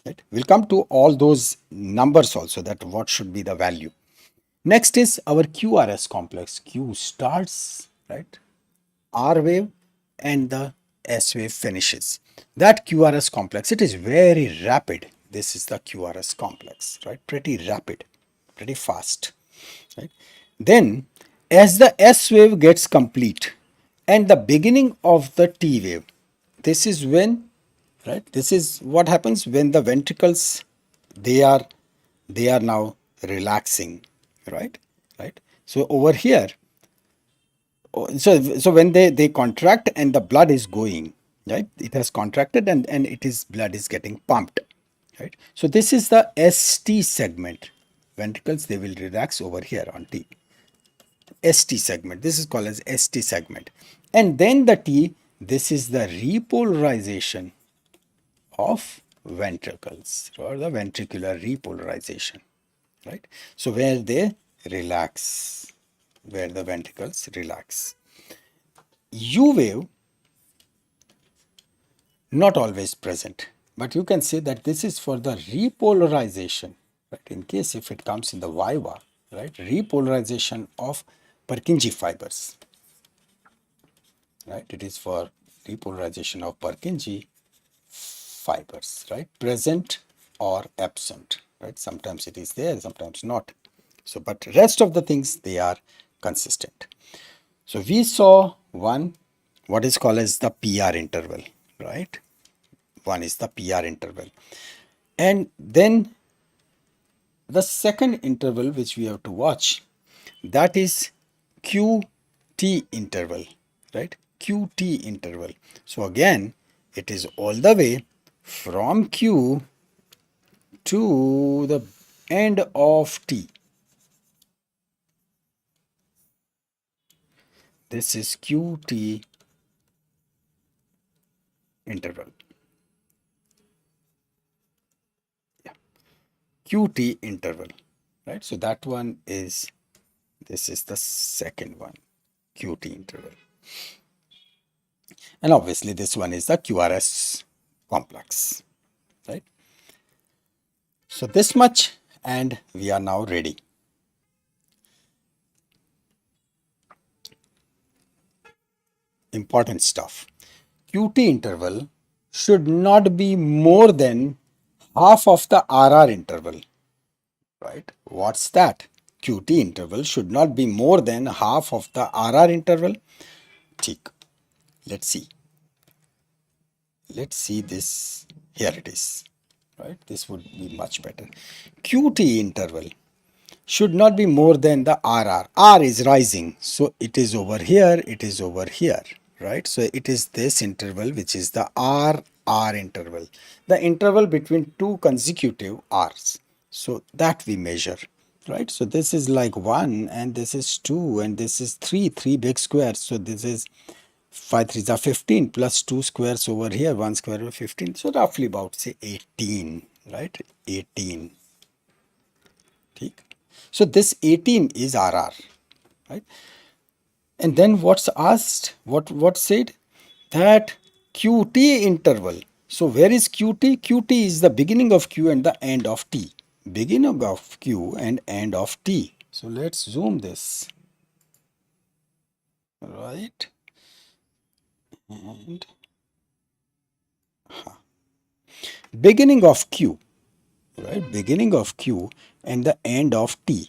Right? We'll come to all those numbers also, that what should be the value. Next is our QRS complex. Q starts, right? R wave and the S wave finishes. That QRS complex, it is very rapid. This is the QRS complex, right? Pretty rapid, pretty fast, right? Then as the S wave gets complete and the beginning of the T wave, this is when, right, this is what happens when the ventricles, they are now relaxing, right? So over here So when they contract and the blood is going, right? It has contracted and it is blood is getting pumped, right? So this is the ST segment. Ventricles, they will relax over here on T. ST segment. This is called as ST segment. And then the T, this is the repolarization of ventricles, or the ventricular repolarization, right? So where they relax, where the ventricles relax. U wave, not always present, but you can say that this is for the repolarization, right? In case if it comes in the viva, right? Repolarization of Purkinje fibers, right? It is for repolarization of Purkinje fibers, right? Present or absent, right? Sometimes it is there, sometimes not. So, but rest of the things, they are consistent. So we saw one, what is called as the PR interval, right? One is the PR interval. And then the second interval which we have to watch, that is QT interval, right? QT interval. So again, it is all the way from Q to the end of T. This is QT interval. Yeah. QT interval, right? So that one is, this is the second one, QT interval. And obviously this one is the QRS complex, right? So this much, and we are now ready. Important stuff. QT interval should not be more than half of the RR interval, right? What's that? QT interval should not be more than half of the RR interval. Tick. Let's see. Let's see this. Here it is, right? This would be much better. QT interval should not be more than the RR. R is rising, so it is over here, it is over here, right? So it is this interval which is the RR interval, the interval between two consecutive R's. So that we measure, right? So this is like 1 and this is 2 and this is 3 big squares. So this is 5 3s are 15 plus 2 squares over here, 1 square over 15. So roughly about say 18, right? 18. So this 18 is RR, right? And then what's asked, what said? That QT interval. So where is QT? QT is the beginning of Q and the end of T. Beginning of Q and end of T. So let's zoom this, right? And beginning of Q, right? Beginning of Q and the end of T.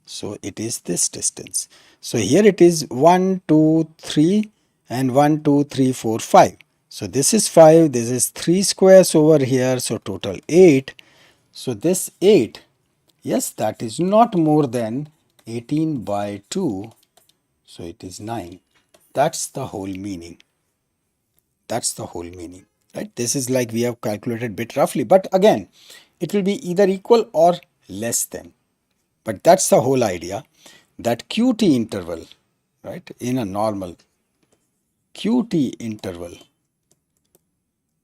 So it is this distance. So here it is 1, 2, 3 and 1, 2, 3, 4, 5. So this is 5, this is 3 squares over here, so total 8. So this 8, yes, that is not more than 18 by 2, so it is 9. That's the whole meaning. That's the whole meaning, right? This is like we have calculated bit roughly, but again, it will be either equal or less than. But that's the whole idea, that QT interval, right, in a normal QT interval,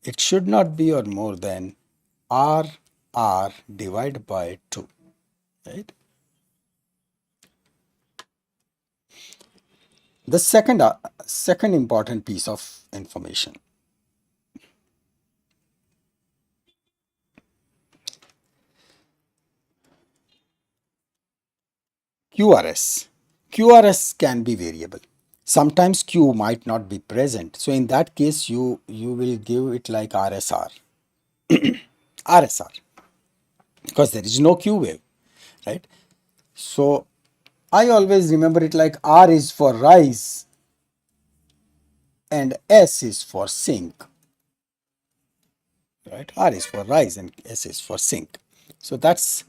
it should not be or more than RR divided by 2, right? The second important piece of information, QRS. QRS can be variable. Sometimes Q might not be present. So in that case, you will give it like RSR. RSR, because there is no Q wave, right? So I always remember it like R is for rise and S is for sink, right? R is for rise and S is for sink. So that's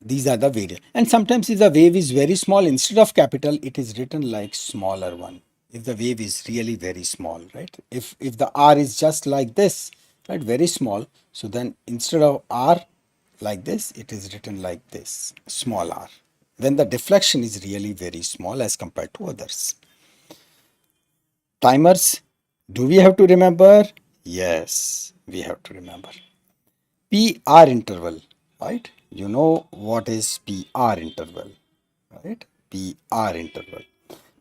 These are the variables. And sometimes if the wave is very small, instead of capital, it is written like smaller one. If the wave is really very small, right? If the R is just like this, right, very small, so then instead of R like this, it is written like this, small r. When the deflection is really very small as compared to others. Timers, do we have to remember? Yes, we have to remember. PR interval, right? You know what is PR interval, right? PR interval.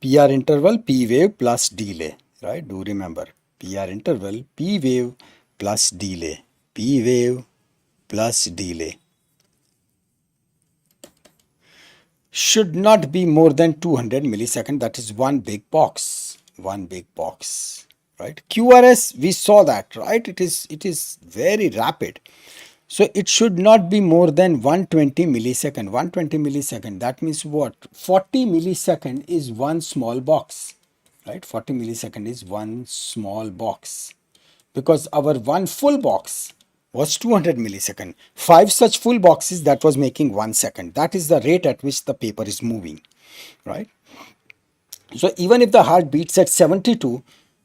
PR interval, P wave plus delay, right? Do remember. PR interval, P wave plus delay. P wave plus delay should not be more than 200 millisecond. That is one big box. One big box, right? QRS, we saw that, right? It is very rapid. So it should not be more than 120 millisecond. 120 millisecond, that means what? 40 millisecond is one small box, right? 40 millisecond is one small box, because our one full box was 200 millisecond. Five such full boxes, that was making 1 second. That is the rate at which the paper is moving, right? So even if the heart beats at 72,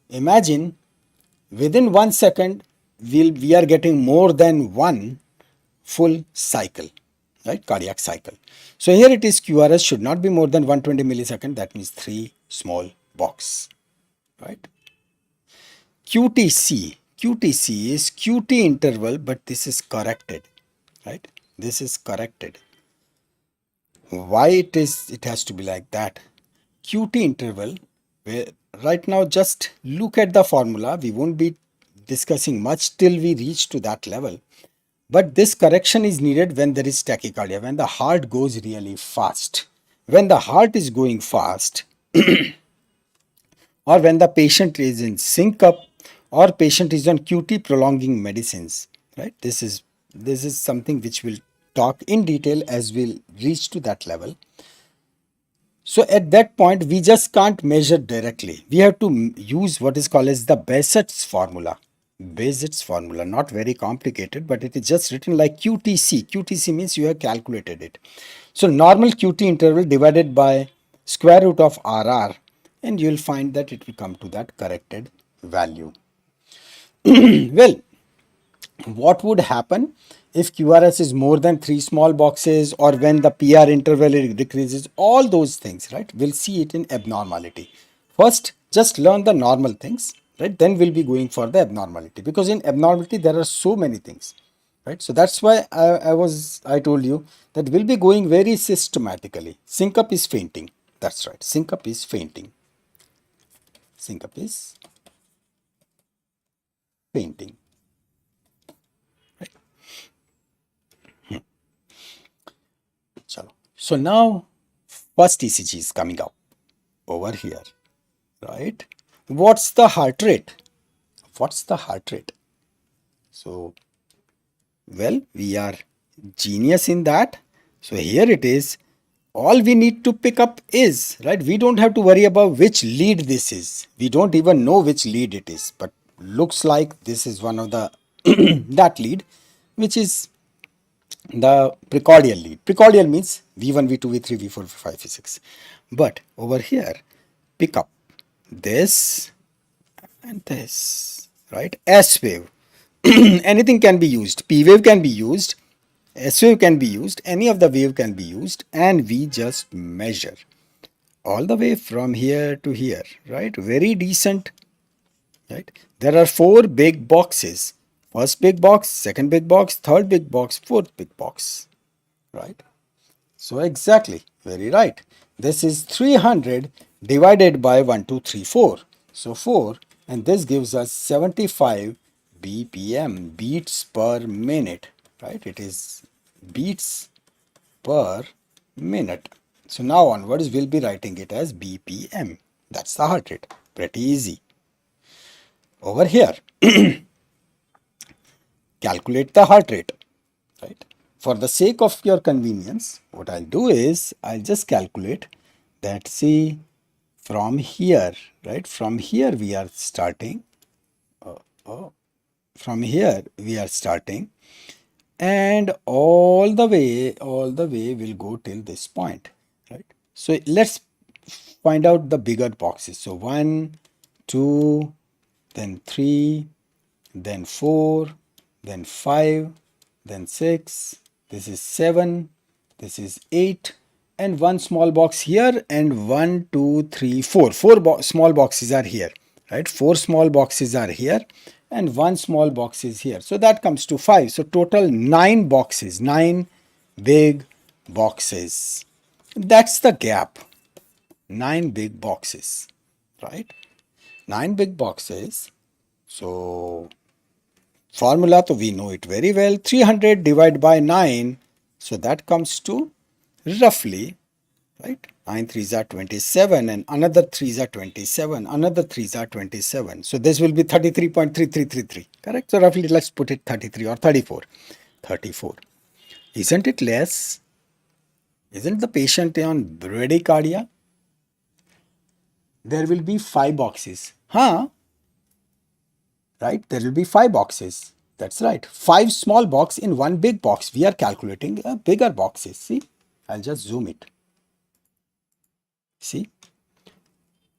imagine within 1 second we are getting more than one full cycle, right? Cardiac cycle. So here it is, QRS should not be more than 120 millisecond. That means three small box, right? QTC is QT interval, but this is corrected, right? This is corrected. Why it has to be like that? QT interval, where right now just look at the formula. We won't be discussing much till we reach to that level. But this correction is needed when there is tachycardia, when the heart goes really fast. When the heart is going fast, or when the patient is in syncope, or patient is on QT prolonging medicines, right? This is something which we'll talk in detail as we'll reach to that level. So at that point, we just can't measure directly. We have to use what is called as the Besset's formula. Besset's formula, not very complicated, but it is just written like QTC. QTC means you have calculated it. So normal QT interval divided by square root of RR, and you'll find that it will come to that corrected value. Well, what would happen if QRS is more than three small boxes, or when the PR interval decreases? All those things, right? We'll see it in abnormality. First, just learn the normal things, right? Then we'll be going for the abnormality, because in abnormality there are so many things, right? So that's why I told you that we'll be going very systematically. Syncope is fainting. That's right. Syncope is fainting. Syncope is fainting. Chalo. So now first ECG is coming up over here, right? What's the heart rate? What's the heart rate? So, well, we are genius in that. So here it is. All we need to pick up is, right? We don't have to worry about which lead this is. We don't even know which lead it is, but looks like this is one of the that lead, which is the precordial lead. Precordial means V1, V2, V3, V4, V5, V6. But over here, pick up this and this, right? S wave. Anything can be used. P wave can be used. S wave can be used. Any of the wave can be used. And we just measure all the way from here to here, right? Very decent, right? There are four big boxes. First big box, second big box, third big box, fourth big box, right? So exactly, very right. This is 300 divided by 1, 2, 3, 4. So 4, and this gives us 75 BPM, beats per minute, right? It is beats per minute. So now onwards, we'll be writing it as BPM. That's the heart rate. Pretty easy. Over here, calculate the heart rate, right? For the sake of your convenience, what I'll do is I'll just calculate that. See, from here, right? From here we are starting. From here we are starting. and all the way will go till this point, right? So let's find out the bigger boxes. So 1, 2, then 3, then 4, then 5, then 6, this is 7, this is 8, and one small box here, and 1, 2, 3, 4. Small boxes are here, right? 4 small boxes are here, and one small box is here. So that comes to 5. So total 9 boxes, 9 big boxes. That's the gap. 9 big boxes, right? 9 big boxes. So formula, so we know it very well. 300 divided by 9. So that comes to roughly, right? 9 threes are 27, and another 3s are 27, another 3s are 27. So this will be 33.3333. Correct? So roughly let's put it 33 or 34. 34. Isn't it less? Isn't the patient on bradycardia? There will be 5 boxes. Huh? Right? There will be 5 boxes. That's right. 5 small box in one big box. We are calculating bigger boxes. See? I'll just zoom it. See?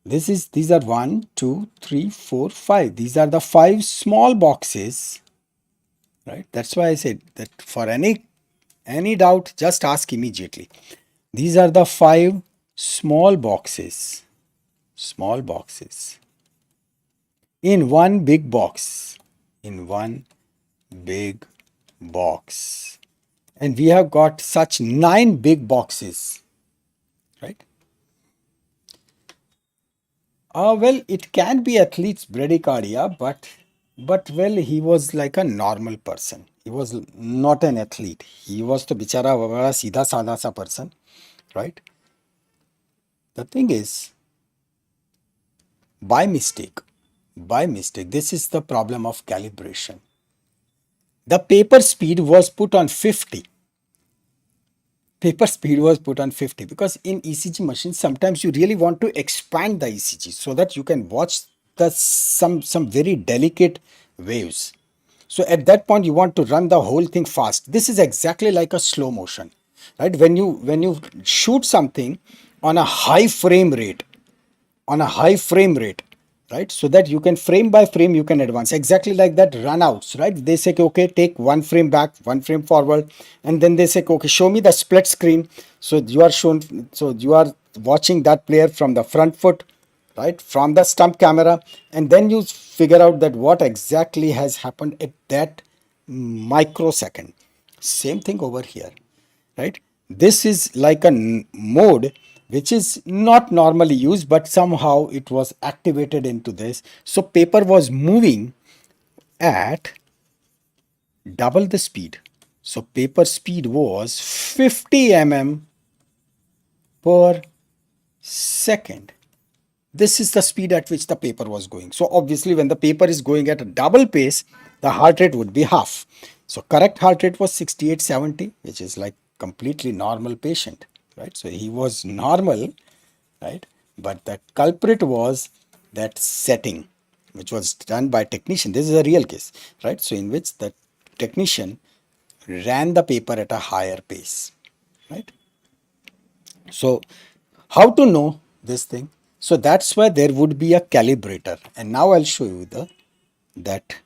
These are 1, 2, 3, 4, 5. These are the 5 small boxes. Right? That's why I said that for any doubt, just ask immediately. These are the 5 small boxes. Small boxes. In one big box. In one big box. And we have got such 9 big boxes, right? Well, it can be athlete's bradycardia, but well, he was like a normal person. He was not an athlete. He was to bichara bada seedha sada sa person, right? The thing is, by mistake, this is the problem of calibration. The paper speed was put on 50. Paper speed was put on 50 because in ECG machines sometimes you really want to expand the ECG so that you can watch the some very delicate waves. So at that point you want to run the whole thing fast. This is exactly like a slow motion, right? When you shoot something on a high frame rate, right? So that you can frame by frame you can advance, exactly like that runouts, right? They say okay, take 1 frame back, 1 frame forward, and then they say okay, show me the split screen. So you are watching that player from the front foot, right, from the stump camera, and then you figure out that what exactly has happened at that microsecond. Same thing over here, right? This is like a mode which is not normally used, but somehow it was activated into this. So paper was moving at double the speed. So paper speed was 50 mm per second. This is the speed at which the paper was going. So obviously when the paper is going at a double pace, the heart rate would be half. So correct heart rate was 68-70, which is like completely normal patient, right? So he was normal, right? But the culprit was that setting, which was done by technician. This is a real case, right? So in which the technician ran the paper at a higher pace, right? So how to know this thing? So that's why there would be a calibrator. And now I'll show you that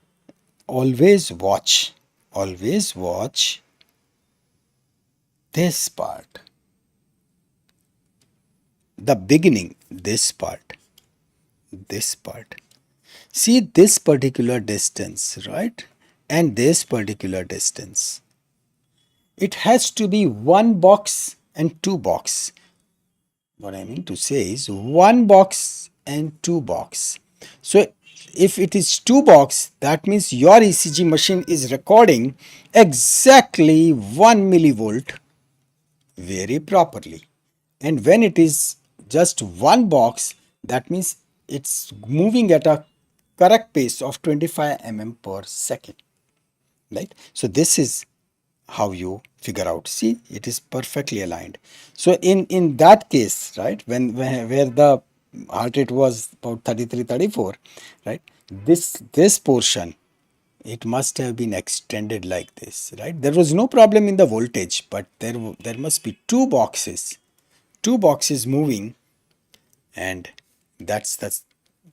always watch this part. The beginning, this part. See this particular distance, right? And this particular distance. It has to be 1 box and 2 box. What I mean to say is 1 box and 2 box. So if it is 2 box, that means your ECG machine is recording exactly 1 millivolt very properly. And when it is just 1 box, that means it's moving at a correct pace of 25 mm per second, right? So this is how you figure out. See, it is perfectly aligned. So in that case, right, where the heart rate was about 33, 34, right, this portion it must have been extended like this, right? There was no problem in the voltage, but there must be two boxes moving, and that's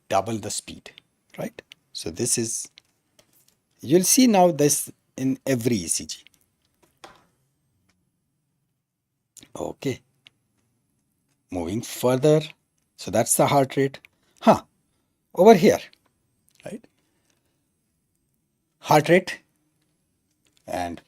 double the speed, right? So this is, you'll see now this in every ECG. Okay, moving further. So that's the heart rate. Over here, right? Heart rate, and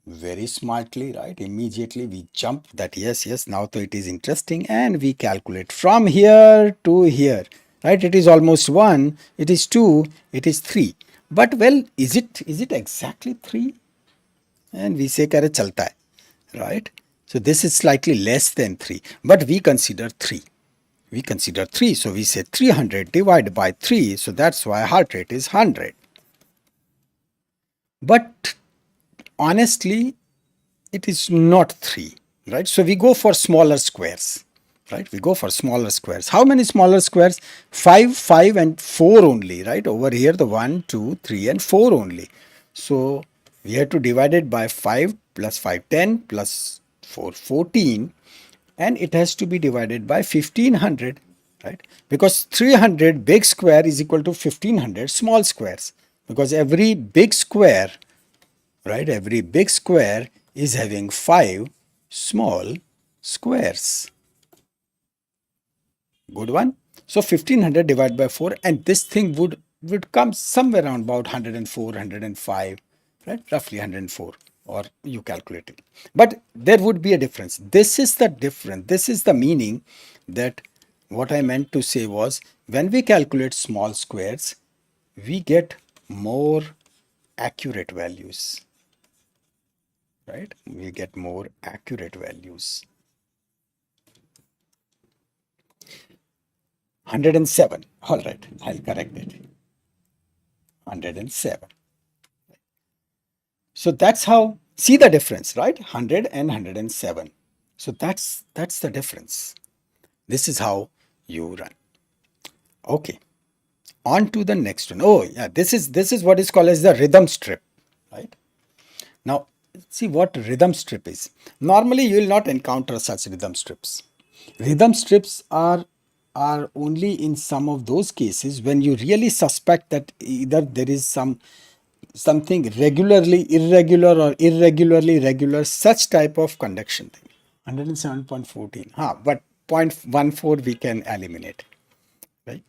very smartly, right? Immediately we jump that yes, now so it is interesting, and we calculate from here to here, right? It is almost 1, it is 2, it is 3. But well, is it exactly 3? And we say kare chalta hai, right? So this is slightly less than 3, but we consider 3. We consider 3, so we say 300 divided by 3, so that's why heart rate is 100. But honestly, it is not 3, right? So we go for smaller squares, right? We go for smaller squares. How many smaller squares? 5, 5 and 4 only, right? Over here the 1, 2, 3 and 4 only. So we have to divide it by 5 plus 5, 10 plus 4, 14, and it has to be divided by 1500, right? Because 300 big square is equal to 1500 small squares, because every big square, right, every big square is having 5 small squares. Good one. So 1500 divided by 4, and this thing would come somewhere around about 104, 105, right? Roughly 104, or you calculate it. But there would be a difference. This is the difference. This is the meaning that what I meant to say was, when we calculate small squares, we get more accurate values, right? We get more accurate values. 107. All right, I'll correct it. 107. So that's how, see the difference, right? 100 and 107. So that's the difference. This is how you run. Okay, on to the next one. Oh yeah, this is what is called as the rhythm strip, right? Now, see what rhythm strip is. Normally, you will not encounter such rhythm strips. Rhythm strips are only in some of those cases when you really suspect that either there is something regularly irregular or irregularly regular, such type of conduction thing. 107.14. But 0.14 we can eliminate, right?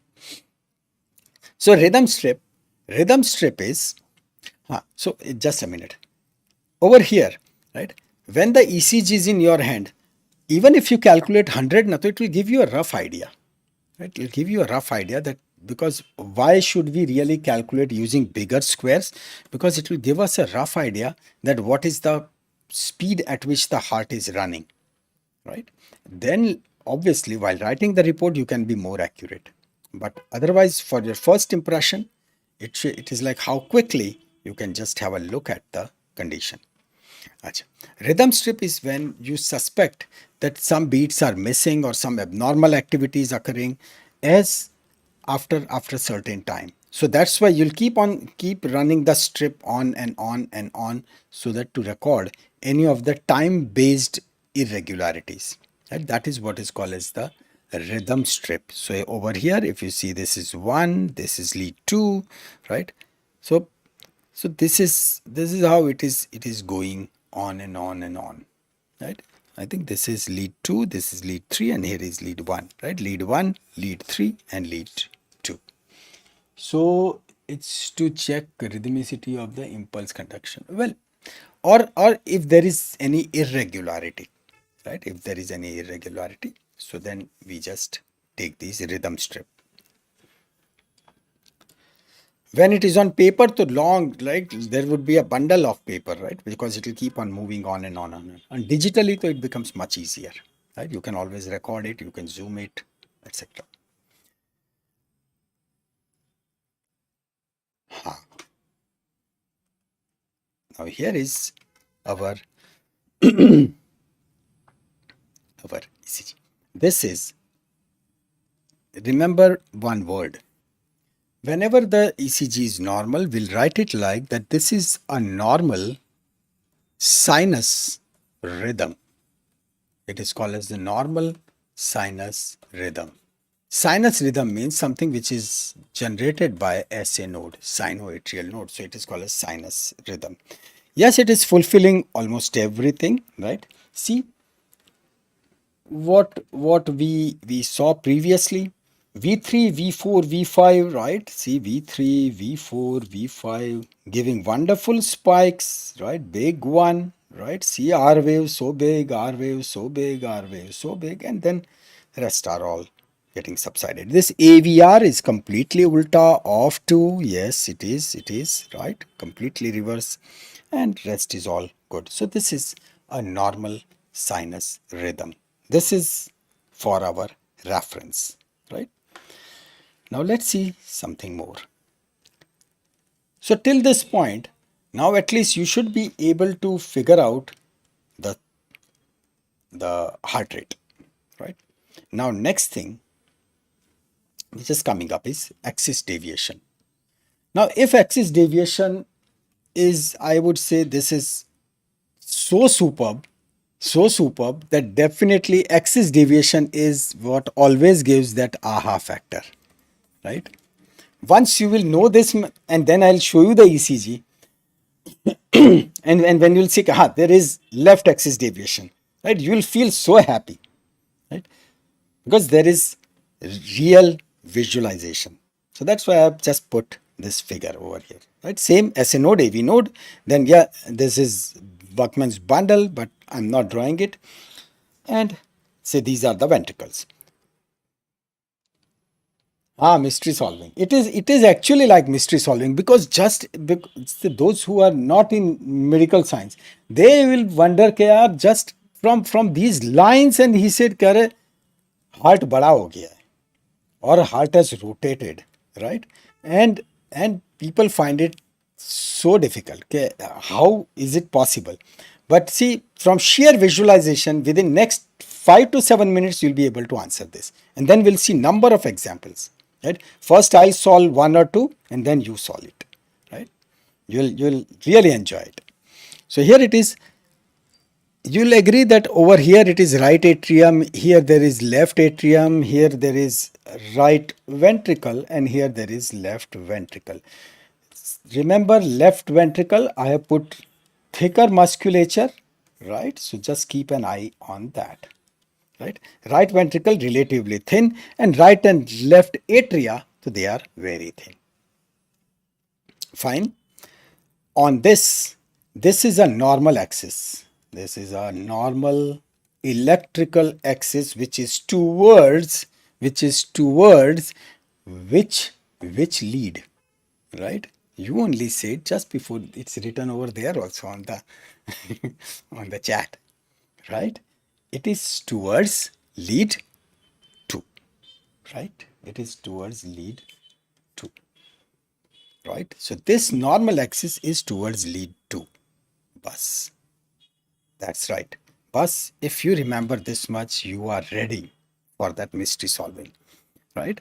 So rhythm strip is, so just a minute. Over here, right? When the ECG is in your hand, even if you calculate 100, it will give you a rough idea, right? It will give you a rough idea that, because why should we really calculate using bigger squares? Because it will give us a rough idea that what is the speed at which the heart is running, right? Then obviously while writing the report you can be more accurate, but otherwise for your first impression, it is like how quickly you can just have a look at the condition. Achha. Rhythm strip is when you suspect that some beats are missing or some abnormal activity is occurring as after a certain time. So that's why you'll keep running the strip on and on and on, so that to record any of the time based irregularities. Right? That is what is called as the rhythm strip. So over here, if you see, this is 1, this is lead 2, right? So this is how it is going on and on and on, right? I think this is lead 2, this is lead 3, and here is lead 1, right? Lead 1, lead 3, and lead 2. So it's to check rhythmicity of the impulse conduction. Well, or if there is any irregularity, right? If there is any irregularity, so then we just take these rhythm strip. When it is on paper, to long, like there would be a bundle of paper, right? Because it will keep on moving on and on and on. And digitally, so it becomes much easier, right? You can always record it, you can zoom it, etc. Now here is our ECG. This is, remember one word, Whenever the ECG is normal, we'll write it like that this is a normal sinus rhythm. It is called as the normal sinus rhythm. Sinus rhythm means something which is generated by SA node, sinoatrial node. So it is called as sinus rhythm. Yes, it is fulfilling almost everything, right? See what we saw previously. V3, V4, V5, right? See V3, V4, V5 giving wonderful spikes, right? Big one, right? See R wave so big, R wave so big, R wave so big, and then rest are all getting subsided. This AVR is completely ulta off to, yes, it is, right? Completely reverse, and rest is all good. So this is a normal sinus rhythm. This is for our reference, right? Now let's see something more. So till this point, now at least you should be able to figure out the, the heart rate, right? Now next thing which is coming up is axis deviation. Now if axis deviation is, I would say this is so superb that definitely axis deviation is what always gives that aha factor, right? Once you will know this, and then I'll show you the ECG, and when you'll see, there is left axis deviation, right? You will feel so happy, right? Because there is real visualization. So that's why I've just put this figure over here, right? Same as a node, AV node. Then yeah, this is Buckman's bundle, but I'm not drawing it. And say these are the ventricles. Mystery solving. It is actually like mystery solving, because just because those who are not in medical science, they will wonder कि यार just from these lines, and he said करे heart बड़ा हो गया है or heart has rotated, right? And people find it so difficult. Okay, how is it possible? But see, from sheer visualization, within next 5 to 7 minutes, you'll be able to answer this, and then we'll see number of examples. Right? First, I'll solve one or two, and then you solve it. Right? You'll really enjoy it. So here it is. You'll agree that over here it is right atrium, here there is left atrium, here there is right ventricle, and here there is left ventricle. Remember, left ventricle, I have put thicker musculature, right? So just keep an eye on that, right? Right ventricle relatively thin, and right and left atria, so they are very thin. Fine. On this is a normal axis. This is a normal electrical axis which is towards which lead, right? You only said just before, it's written over there also on the on the chat, right? It is towards lead 2, right? It is towards lead 2, right? So this normal axis is towards lead 2 bus. That's right. Bus, if you remember this much, you are ready for that mystery solving, right?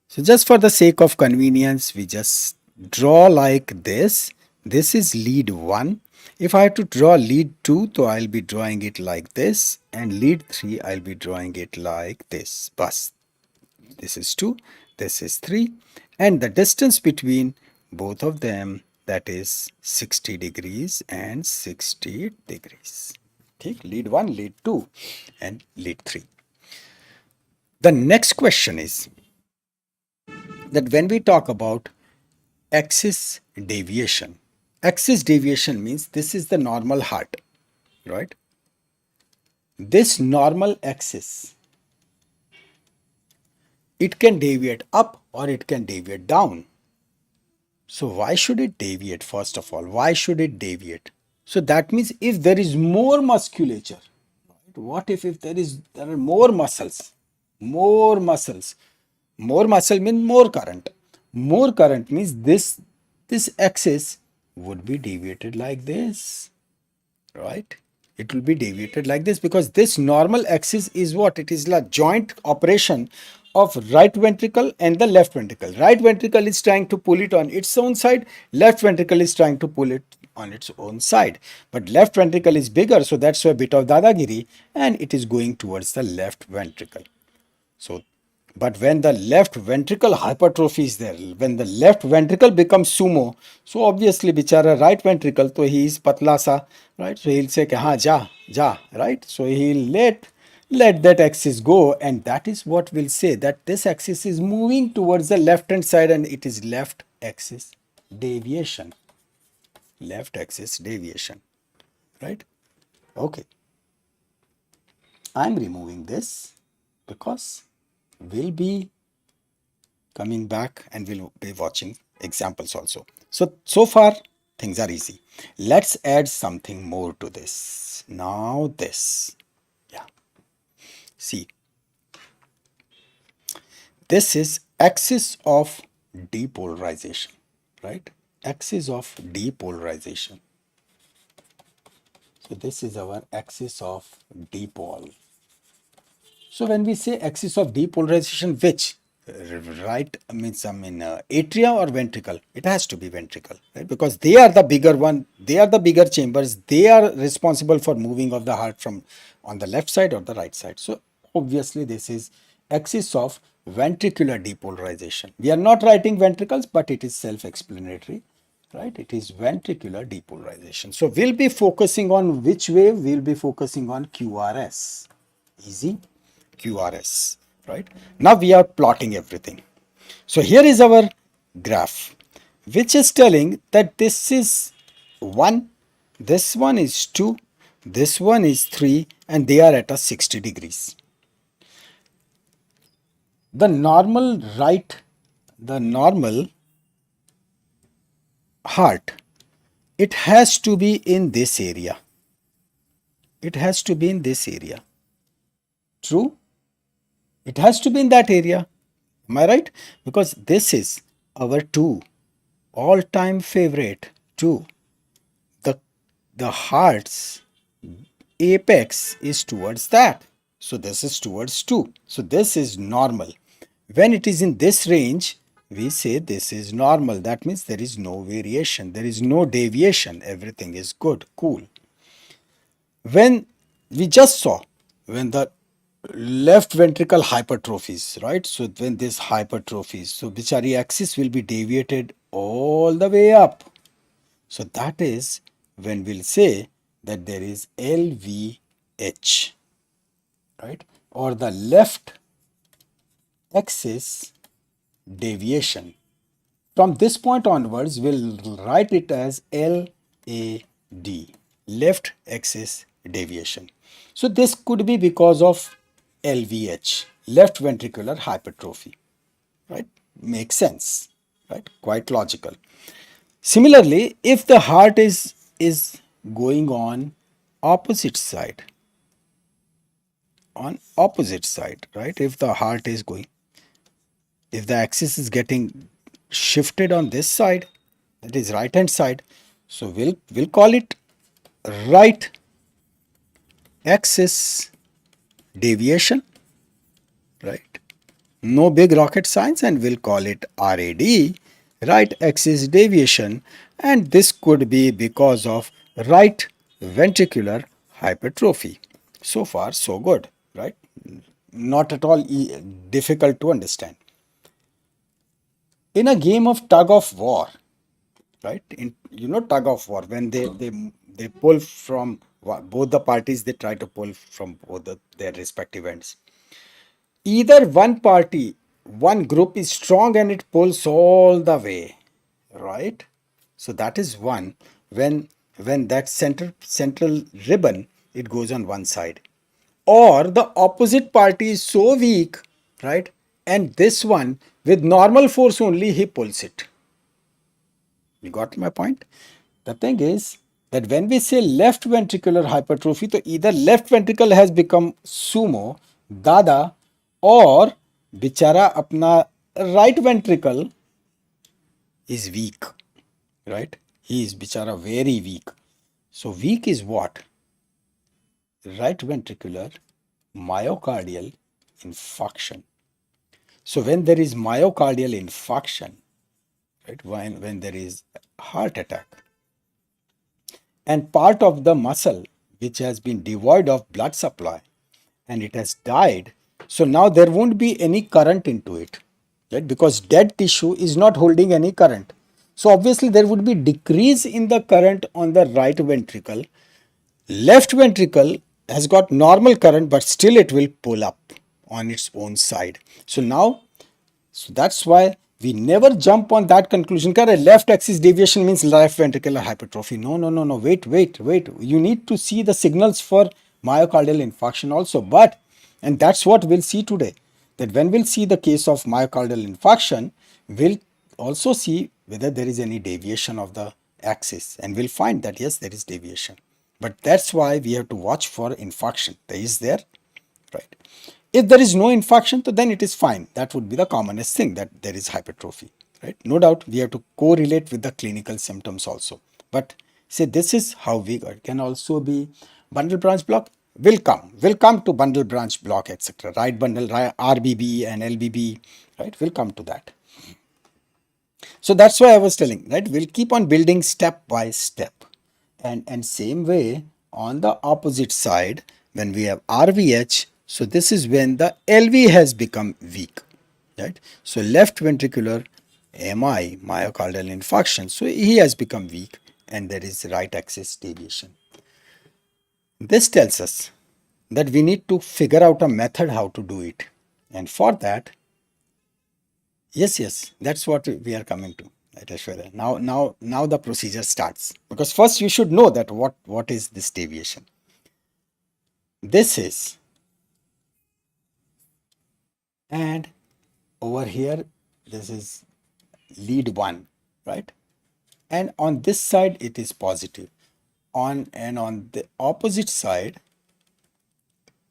So just for the sake of convenience, we just draw like this. This is lead 1. If I have to draw lead 2, so I'll be drawing it like this, and lead 3, I'll be drawing it like this. Bus. This is 2, this is 3, and the distance between both of them, that is 60 degrees and 60 degrees. Okay, lead 1, lead 2, and lead 3. The next question is that when we talk about axis deviation means this is the normal heart, right? This normal axis, it can deviate up or it can deviate down. So why should it deviate? First of all, why should it deviate? So that means if there is more musculature, right? What if there are more muscles, more muscles, more muscle means more current. More current means this axis would be deviated like this, right? It will be deviated like this, because this normal axis is what? It is like joint operation of right ventricle and the left ventricle. Right ventricle is trying to pull it on its own side, left ventricle is trying to pull it on its own side. But left ventricle is bigger, so that's a bit of dadagiri, and it is going towards the left ventricle. So, but when the left ventricle hypertrophy is there, when the left ventricle becomes sumo, so obviously bichara right ventricle, so he is patla sa, right? So he'll say, ha, ja, right? So he'll let that axis go, and that is what we'll say, that this axis is moving towards the left hand side, and it is left axis deviation. Left axis deviation, right? Okay. I'm removing this because we'll be coming back and we'll be watching examples also. So far things are easy. Let's add something more to this. Now this, yeah. See, this is axis of depolarization, right? Axis of depolarization. So this is our axis of dipole. So when we say axis of depolarization, which right means atria or ventricle? It has to be ventricle, right? Because they are the bigger one, they are the bigger chambers, they are responsible for moving of the heart from on the left side or the right side. So obviously this is axis of ventricular depolarization. We are not writing ventricles, but it is self-explanatory, right? It is ventricular depolarization. So we'll be focusing on which wave? We'll be focusing on QRS. Easy. QRS, right? Now we are plotting everything. So here is our graph, which is telling that this is 1, this one is 2, this one is 3, and they are at a 60 degrees. The normal heart, it has to be in this area. It has to be in this area. True? It has to be in that area. Am I right? Because this is our 2, all-time favorite 2. The heart's apex is towards that. So this is towards 2. So this is normal. When it is in this range, we say this is normal. That means there is no variation. There is no deviation. Everything is good, cool. When we just saw, when the left ventricle hypertrophies, right? So when this hypertrophies, so bichari axis will be deviated all the way up. So that is when we'll say that there is LVH, right? Or the left axis deviation. From this point onwards, we'll write it as LAD, left axis deviation. So this could be because of LVH, left ventricular hypertrophy, right? Makes sense, right? Quite logical. Similarly, if the heart is going on opposite side, right? If the heart is going, if the axis is getting shifted on this side, that is right hand side, so we'll call it right axis deviation, right? No big rocket science, and we'll call it RAD, right axis deviation, and this could be because of right ventricular hypertrophy. So far so good, right? Not at all difficult to understand. In a game of tug of war, right? In, tug of war, when they pull from both the parties, they try to pull from both their respective ends. Either one party, one group is strong and it pulls all the way, right? So that is one, when that central ribbon, it goes on one side, or the opposite party is so weak, right? And this one, with normal force only, he pulls it. You got my point? The thing is that when we say left ventricular hypertrophy, so either left ventricle has become sumo, dada, or bichara apna right ventricle is weak, right? He is bichara very weak. So weak is what? Right ventricular myocardial infarction. So when there is myocardial infarction, right, when there is heart attack, and part of the muscle which has been devoid of blood supply and it has died, so now there won't be any current into it, right, because dead tissue is not holding any current. So obviously there would be decrease in the current on the right ventricle. Left ventricle has got normal current, but still it will pull up on its own side. So now, so that's why we never jump on that conclusion. Correct, left axis deviation means left ventricular hypertrophy. No, no, no, no. Wait. You need to see the signals for myocardial infarction also. And that's what we'll see today. That when we'll see the case of myocardial infarction, we'll also see whether there is any deviation of the axis, and we'll find that yes, there is deviation. But that's why we have to watch for infarction. Is there, right? If there is no infarction, so then it is fine. That would be the commonest thing, that there is hypertrophy, right? No doubt we have to correlate with the clinical symptoms also. But say this is how we got. It can also be bundle branch block. Will come to bundle branch block, etc. Right bundle, right, RBB and LBB, right? We'll come to that. So that's why I was telling, right? We'll keep on building step by step. And same way on the opposite side, when we have RVH, so this is when the LV has become weak, right? So left ventricular MI, myocardial infarction, so he has become weak and there is right axis deviation. This tells us that we need to figure out a method how to do it. And for that, yes, that's what we are coming to. Right, Aishwarya. Now the procedure starts, because first you should know that what is this deviation. This is, and over here this is lead 1, right? And on this side it is positive. On the opposite side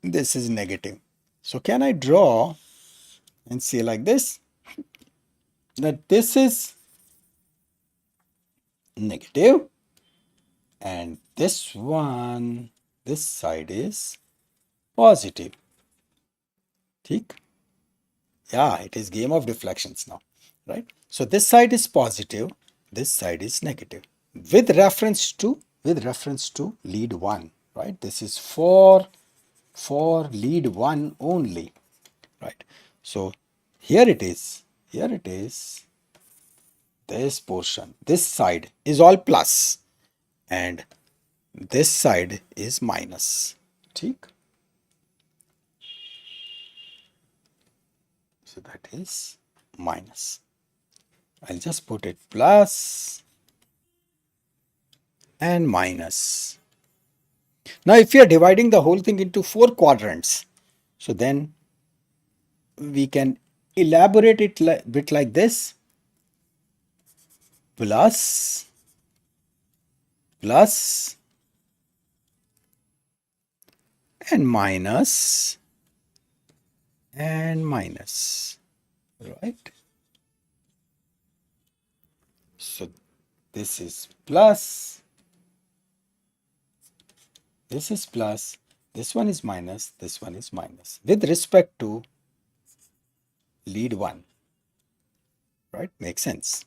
this is negative. So can I draw and say like this, that this is negative and this side is positive. Theek? Yeah, it is game of deflections now, right? So this side is positive, this side is negative. With reference to lead 1, right? This is for lead 1 only, right? So here it is, this portion, this side is all plus and this side is minus. Theek? So that is minus. I'll just put it plus and minus. Now if you are dividing the whole thing into 4 quadrants, so then we can elaborate it a bit like this: plus, plus, and minus, right? So this is plus, this is plus, this one is minus, this one is minus with respect to lead 1, right? Makes sense.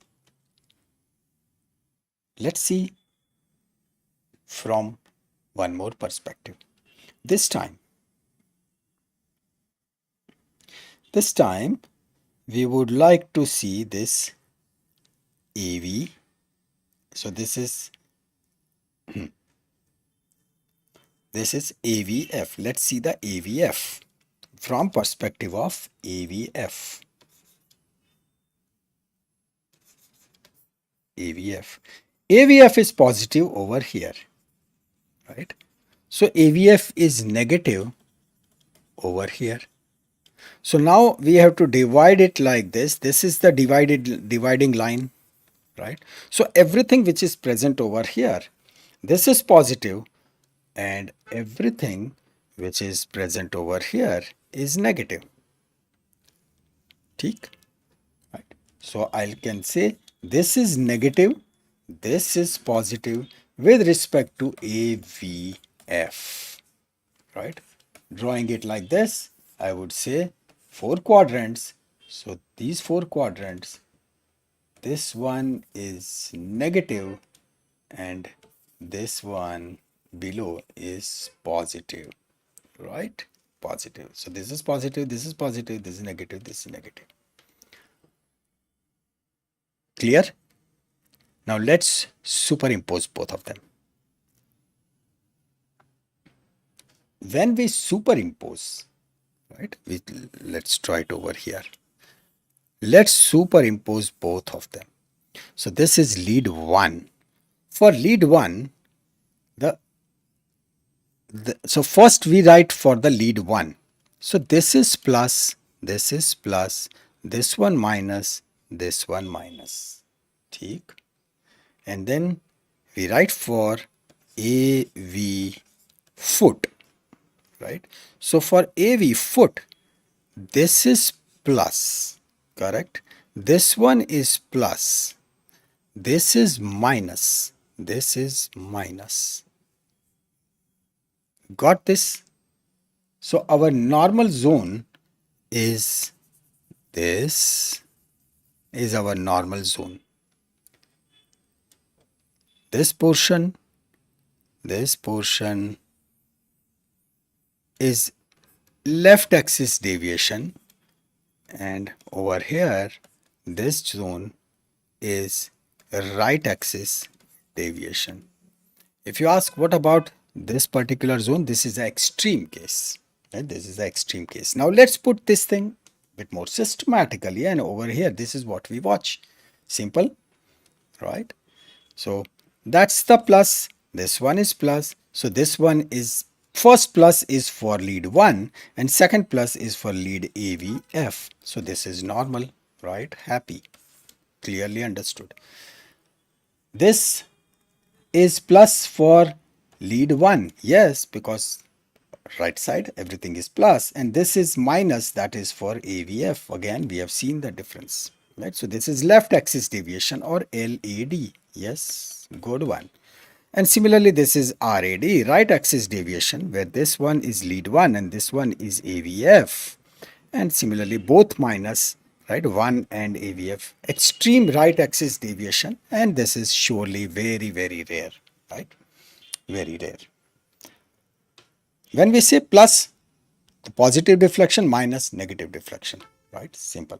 Let's see from one more perspective. This time we would like to see this AV. So this is AVF. Let's see the AVF from perspective of AVF. AVF is positive over here, right? So AVF is negative over here. So now we have to divide it like this. This is the dividing line, right? So everything which is present over here, this is positive, and everything which is present over here is negative. Theek? Right? So I can say this is negative, this is positive with respect to AVF, right? Drawing it like this, I would say 4 quadrants, So these four quadrants, this one is negative and this one below is positive, right? Positive. So this is positive, this is positive, this is negative, this is negative. Clear? Now let's superimpose both of them. When we superimpose, right? Let's try it over here. Let's superimpose both of them. So this is lead 1. For lead 1, so first we write for the lead 1. So this is plus, this is plus, this one minus, this one minus. ठीक? And then we write for AV foot, right? So for AV foot, this is plus, correct? This one is plus, this is minus, this is minus. Got this? So our normal zone is this is our normal zone. This portion is left axis deviation, and over here this zone is right axis deviation. If you ask what about this particular zone, this is the extreme case, right? This is the extreme case. Now let's put this thing a bit more systematically, and over here this is what we watch. Simple, right? So that's the plus, this one is plus. So this one is, first plus is for lead 1 and second plus is for lead AVF. So this is normal, right? Happy, clearly understood. This is plus for lead 1, yes, because right side everything is plus, and this is minus, that is for AVF. Again we have seen the difference, right? So this is left axis deviation or LAD, yes, good one. And similarly this is RAD, right axis deviation, where this one is lead 1 and this one is AVF, and similarly both minus, right? 1 and AVF, extreme right axis deviation, and this is surely very, very rare, right? Very rare. When we say plus, the positive deflection, minus negative deflection, right? Simple.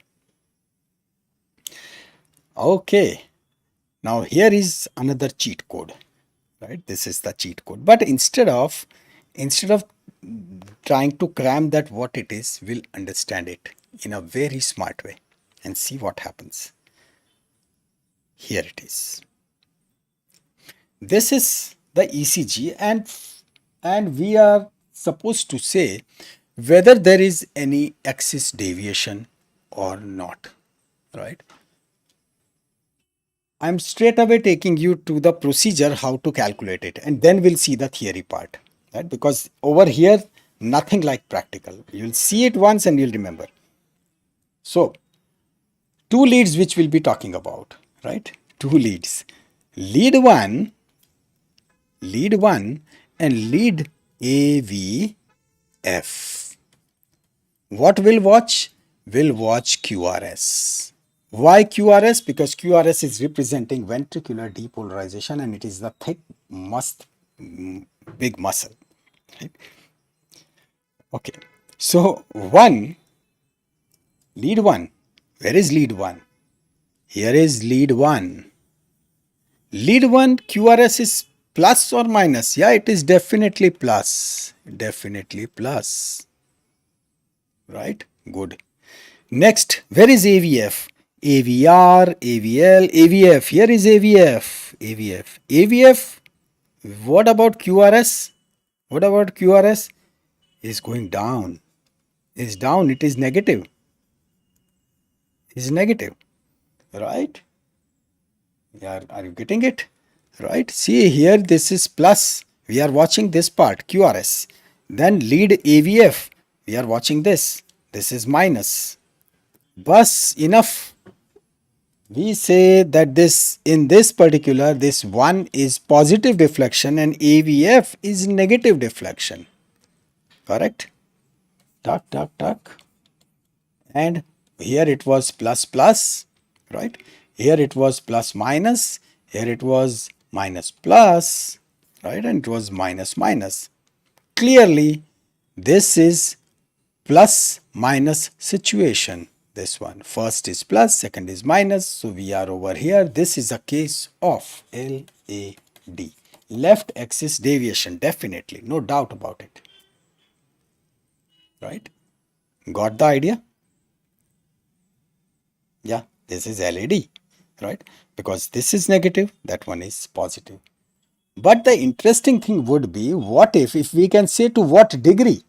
Okay, now here is another cheat code, right? This is the cheat code, but instead of trying to cram that what it is, we'll understand it in a very smart way and see what happens. Here it is. This is the ECG, and we are supposed to say whether there is any axis deviation or not, right? I'm straight away taking you to the procedure how to calculate it, and then we'll see the theory part, right? Because over here nothing like practical. You'll see it once and you'll remember. So two leads which we'll be talking about, right? Two leads, lead 1 and lead AVF. What we'll watch? We'll watch QRS. Why QRS? Because QRS is representing ventricular depolarization, and it is the thick, big muscle. Right? Okay. So lead 1. Where is lead 1? Here is lead 1. Lead 1 QRS is plus or minus? Yeah, it is definitely plus. Definitely plus. Right? Good. Next, where is AVF? AVR, AVL, AVF. Here is AVF. AVF. AVF. What about QRS? What about QRS? Is going down. Is down. It is negative. Is negative. Right? Yeah, are you getting it? Right? See here, this is plus. We are watching this part, QRS. Then lead AVF. We are watching this. This is minus. Bus, enough. We say that this, in this particular, this 1 is positive deflection and AVF is negative deflection. Correct? Tuck, tuck, tuck. And Here it was plus plus, right? Here it was plus minus, here it was minus plus, right? And it was minus minus. Clearly, this is plus minus situation. This one, first is plus, second is minus. So we are over here. This is a case of LAD. Left axis deviation, definitely, no doubt about it. Right? Got the idea? Yeah, this is LAD, right? Because this is negative, that one is positive. But the interesting thing would be, what if we can say to what degree,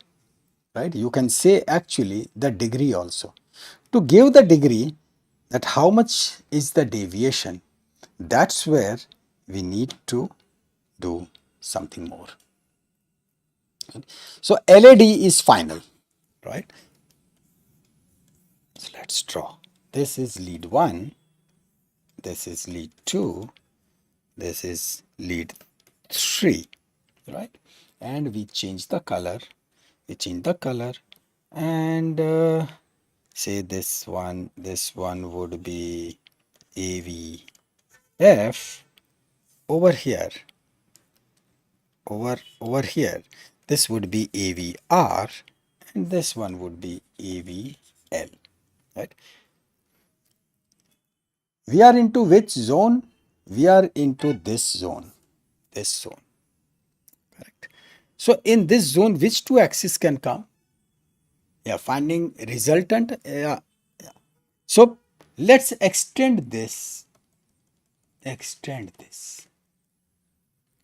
right? You can say actually the degree also. To give the degree, that how much is the deviation, that's where we need to do something more. So LAD is final, right? So let's draw. This is lead 1, this is lead 2, this is lead 3, right? And we change the color, and say this one would be AVF. Over here, over here, this would be AVR, and this one would be AVL, right? We are into which zone? We are into this zone, correct? So in this zone, which two axes can come? Yeah, finding resultant. Yeah. So let's extend this,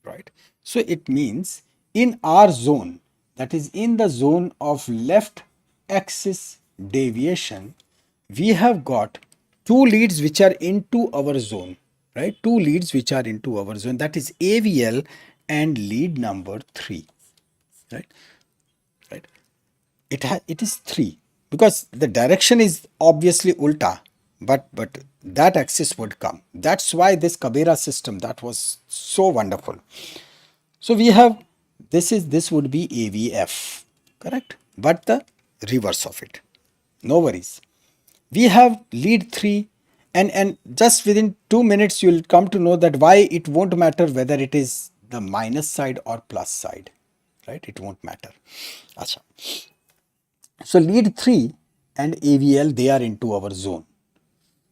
right? So it means in our zone, that is in the zone of left axis deviation, we have got two leads which are into our zone, right? Two leads which are into our zone, that is AVL and lead number 3, right? Right. It is 3 because the direction is obviously ulta, but that axis would come. That's why this Kabera system, that was so wonderful. So we have, this would be AVF, correct? But the reverse of it. No worries. We have lead 3, and just within 2 minutes you will come to know that why it won't matter whether it is the minus side or plus side, right? It won't matter. Acha. So lead 3 and AVL, they are into our zone.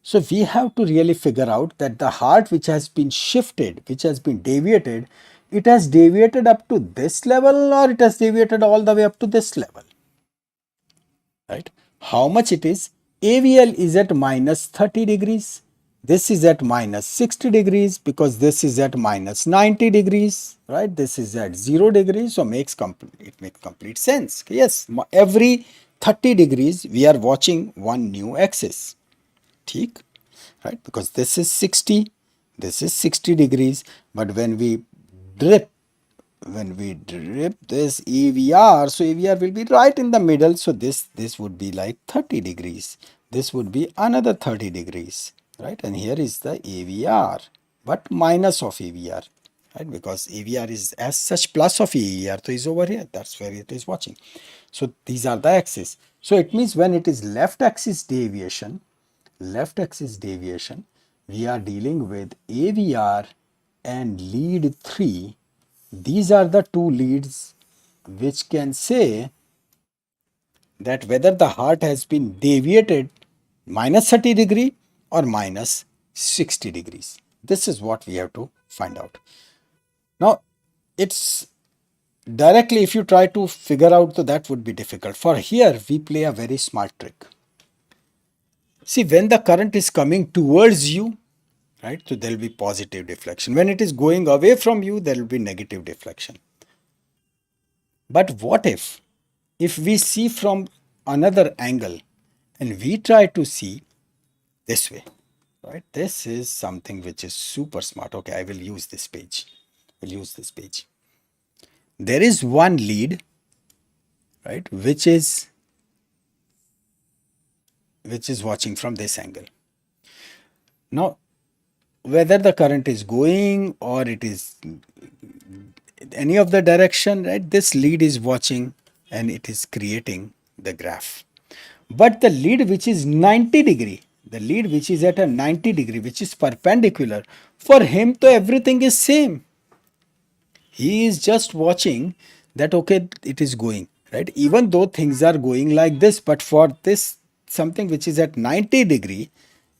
So we have to really figure out that the heart which has been shifted, which has been deviated, it has deviated up to this level or it has deviated all the way up to this level, right? How much it is? AVL is at minus 30 degrees. This is at minus 60 degrees because this is at minus 90 degrees, right? This is at 0 degrees. So it makes complete sense. Yes, every 30 degrees we are watching one new axis. Theek, right? Because this is 60, this is 60 degrees. But when we drip this AVR, so AVR will be right in the middle. So this would be like 30 degrees. This would be another 30 degrees, right? And here is the AVR, but minus of AVR, right? Because AVR is as such plus of AVR, so is over here. That's where it is watching. So these are the axes. So it means when it is left axis deviation, we are dealing with AVR and lead 3. These are the two leads which can say that whether the heart has been deviated minus 30 degree or minus 60 degrees. This is what we have to find out. Now, it's directly, if you try to figure out, so that would be difficult. For here, we play a very smart trick. See, when the current is coming towards you, right, so there will be positive deflection. When it is going away from you, there will be negative deflection. But what if we see from another angle and we try to see this way, right? This is something which is super smart. Okay, I will use this page. There is one lead, right, which is watching from this angle. Now, whether the current is going or it is any of the direction, right, this lead is watching and it is creating the graph. But the lead which is 90 degree, the lead which is at a 90 degree, which is perpendicular, for him to everything is same. He is just watching that, okay, it is going, right? Even though things are going like this, but for this something which is at 90 degree,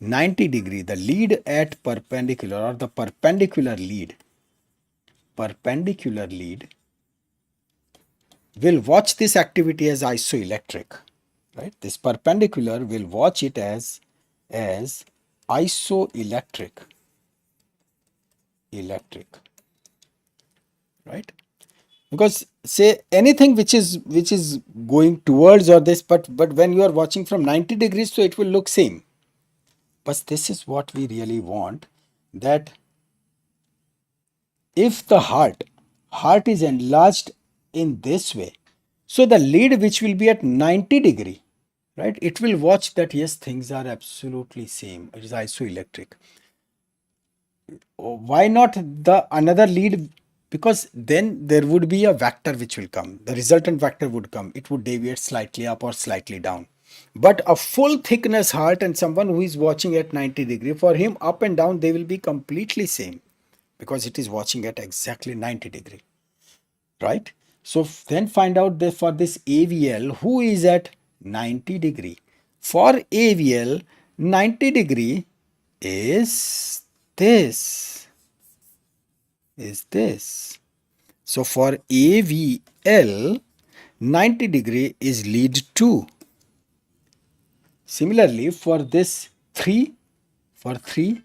90 degree, the lead at perpendicular, or the perpendicular lead will watch this activity as isoelectric, right? This perpendicular will watch it as isoelectric, right? Because say anything which is going towards or this, but when you are watching from 90 degrees, so it will look same. But this is what we really want, that if the heart is enlarged in this way, so the lead which will be at 90 degree, right, it will watch that yes, things are absolutely same, it is isoelectric. Why not the another lead? Because then there would be a vector which will come, the resultant vector would come, it would deviate slightly up or slightly down. But a full thickness heart and someone who is watching at 90 degree, for him up and down they will be completely same, because it is watching at exactly 90 degree, right? So then find out that for this AVL who is at 90 degree. For AVL 90 degree is this, So for AVL 90 degree is lead 2. Similarly for this 3, for 3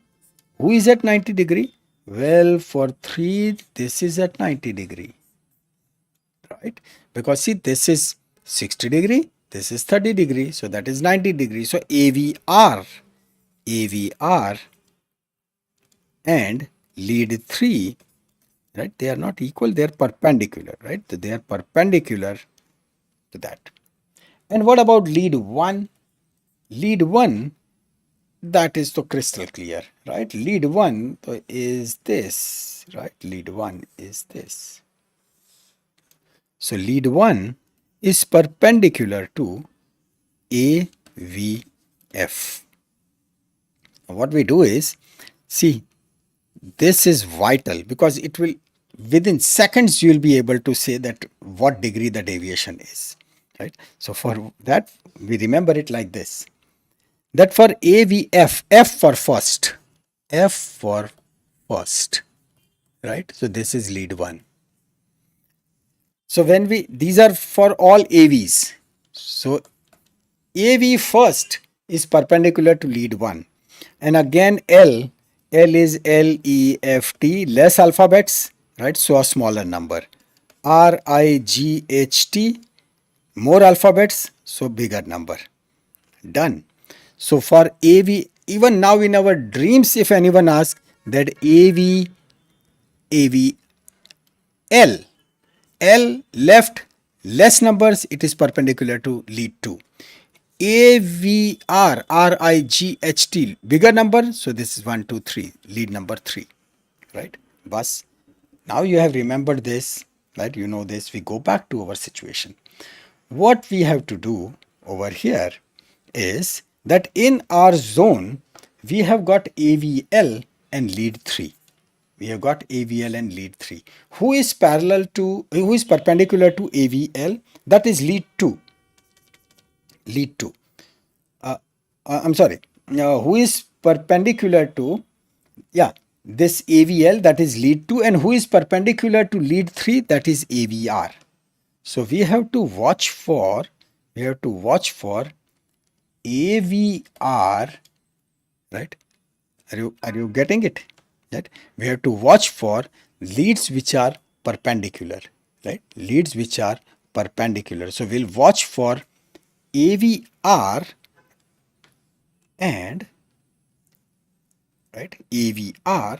who is at 90 degree? Well, for 3 this is at 90 degree, right? Because see, this is 60 degree, this is 30 degree, so that is 90 degree. So AVR and lead 3, right, they are not equal, they are perpendicular, right? They are perpendicular to that. And what about lead 1? Lead 1, that is so crystal clear, right? Lead 1 is this, right? Lead 1 is this. So lead 1 is perpendicular to AVF. What we do is, see, this is vital, because it will, within seconds you will be able to say that what degree the deviation is, right? So for that we remember it like this, that for AVF, F for first, right? So this is lead 1. So when these are for all AVs, so AV first is perpendicular to lead 1. And again L is LEFT, less alphabets, right? So a smaller number. RIGHT, more alphabets, so bigger number. Done. So for AV, even now in our dreams, if anyone asks that AV, L, left, less numbers, it is perpendicular to lead 2. AVR, RIGHT, bigger number, so this is 1, 2, 3, lead number 3, right? Bus. Now you have remembered this, right? You know this. We go back to our situation. What we have to do over here is that in our zone, we have got AVL and lead 3. We have got AVL and lead 3. Who is perpendicular to AVL? That is lead 2. Lead 2. I'm sorry. Who is perpendicular to, yeah, this AVL, that is lead 2, and who is perpendicular to lead 3, that is AVR. So we have to watch for AVR, right? Are you getting it? Right? We have to watch for leads which are perpendicular, right? Leads which are perpendicular. So we'll watch for AVR and, right, AVR,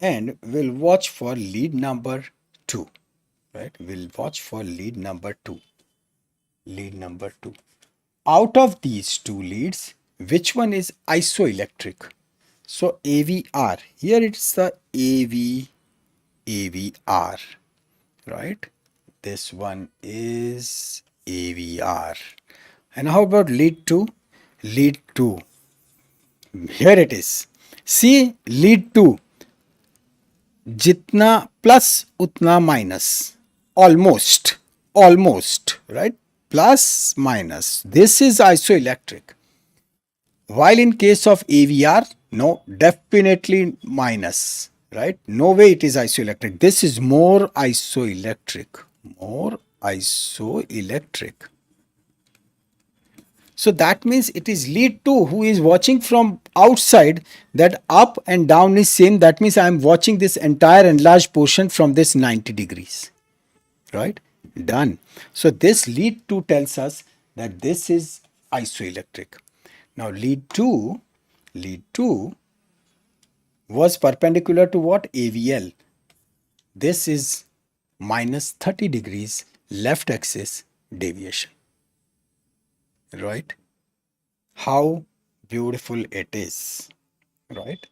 and we'll watch for lead number 2, right? We'll watch for lead number 2. Lead number 2. Out of these two leads, which one is isoelectric? So AVR, here it's the AVR, right? This one is AVR, And how about lead 2? Lead 2. Here it is. See, lead 2. जितना plus उतना minus almost almost right plus minus this is isoelectric while in case of AVR no definitely minus right no way it is isoelectric this is more isoelectric so that means it is lead 2 who is watching from outside that up and down is same. That means I am watching this entire enlarged portion from this 90 degrees. Right? Done. So this lead 2 tells us that this is isoelectric. Now lead 2 was perpendicular to what? AVL. This is minus 30 degrees left axis deviation. Right? How beautiful it is, right?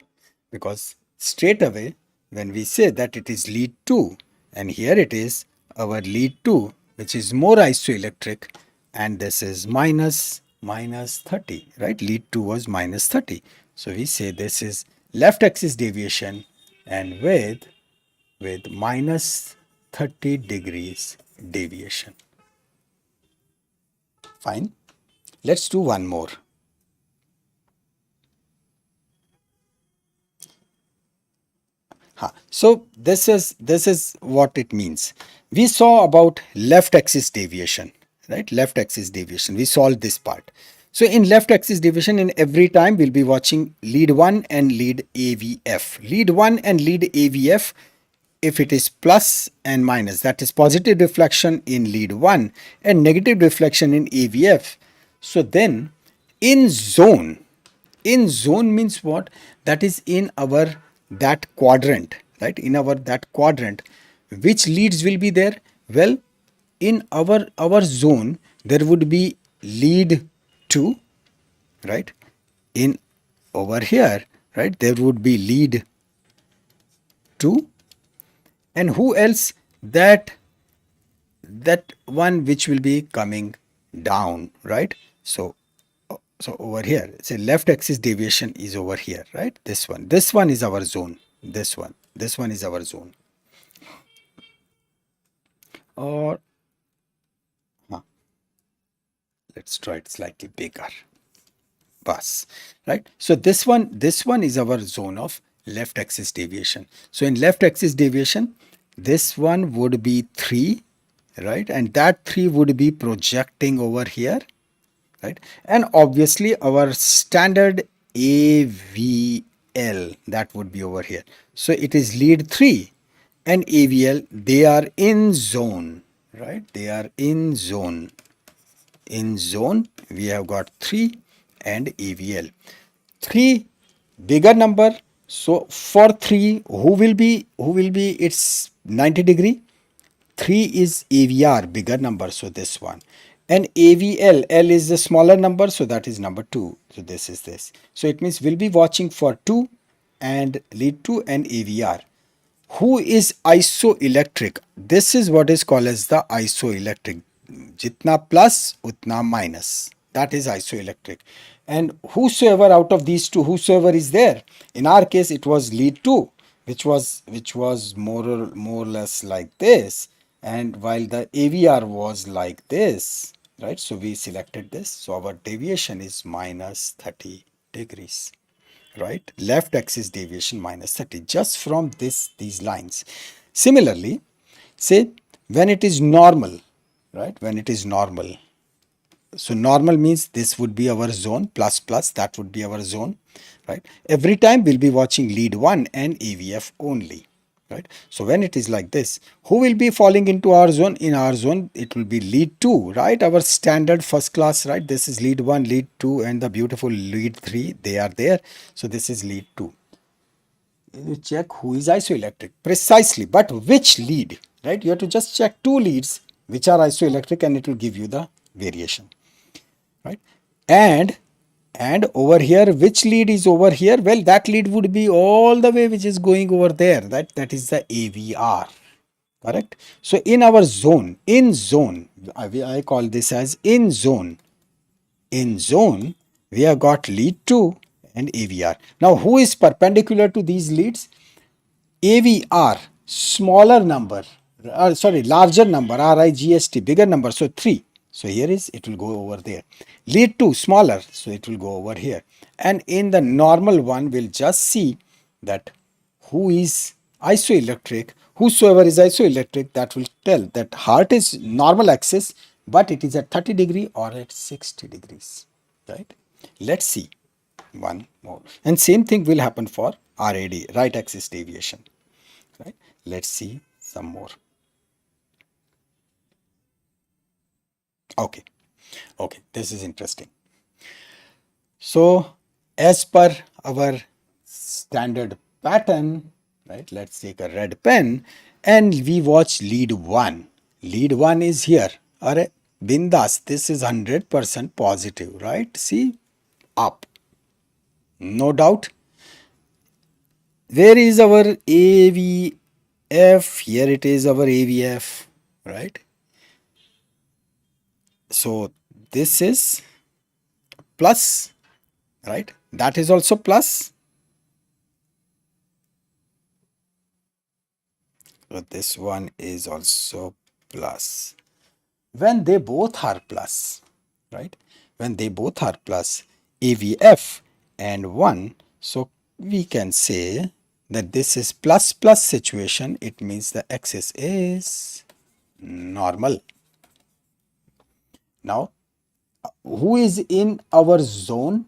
Because straight away when we say that it is lead 2 and here it is our lead 2 which is more isoelectric and this is minus 30, right? Lead 2 was minus 30. So we say this is left axis deviation and with minus 30 degrees deviation. Fine. Let's do one more. So this is what it means. We saw about left axis deviation, right? Left axis deviation. We solved this part. So in left axis deviation, in every time we'll be watching lead 1 and lead AVF. Lead 1 and lead AVF, if it is plus and minus, that is positive reflection in lead 1 and negative reflection in AVF. So then in zone means what? That is in our that quadrant, right? In our that quadrant, which leads will be there? Well, in our zone there would be lead 2, right? In over here, right, there would be lead 2 and who else? That one which will be coming down, right? So over here, say left axis deviation is over here, right? This one is our zone. This one is our zone. Or let's try it slightly bigger. Bus, right? So this one is our zone of left axis deviation. So in left axis deviation, this one would be 3, right? And that 3 would be projecting over here, right? And obviously our standard AVL, that would be over here. So it is lead 3 and AVL, they are in zone, right? They are in zone. In zone, we have got 3 and AVL. 3 bigger number. So for 3, who will be its 90 degree? 3 is AVR, bigger number, so this one. And AVL, L is the smaller number, so that is number 2. So this is this. So it means we'll be watching for 2 and lead 2 and AVR. Who is isoelectric? This is what is called as the isoelectric. Jitna plus, utna minus. That is isoelectric. And whosoever out of these two, whosoever is there, in our case it was lead 2, which was more or less like this, and while the AVR was like this, right? So we selected this. So our deviation is minus 30 degrees. Right, left axis deviation minus 30 just from these lines. Similarly, say when it is normal, right, when it is normal, so normal means this would be our zone, plus that would be our zone, right? Every time we'll be watching lead 1 and AVF only, right? So when it is like this, who will be falling into our zone? In our zone it will be lead 2, right? Our standard first class, right? This is lead 1, lead 2 and the beautiful lead 3, they are there. So this is lead 2. You check who is isoelectric precisely, but which lead, right? You have to just check 2 leads which are isoelectric and it will give you the variation, right? And over here, which lead is over here? Well, that lead would be all the way which is going over there. That is the AVR, correct? So in our zone, I call this as in zone. In zone, we have got lead 2 and AVR. Now, who is perpendicular to these leads? AVR, smaller number, larger number, RIGST, bigger number, so 3. So here is, it will go over there. Lead 2, smaller, so it will go over here. And in the normal one, we'll just see that who is isoelectric, whosoever is isoelectric, that will tell that heart is normal axis, but it is at 30 degree or at 60 degrees, right? Let's see one more. And same thing will happen for RAD, right axis deviation, right? Let's see some more. Okay, okay, this is interesting. So as per our standard pattern, right, let's take a red pen and we watch lead 1. Lead 1 is here. Are bindas, this is 100% positive, right? See, up, no doubt. Where is our AVF? Here it is, our AVF, right? So this is plus, right? That is also plus. So this one is also plus. When they both are plus, right? When they both are plus, AVF and 1, so we can say that this is plus plus situation. It means the axis is normal. Now, who is in our zone?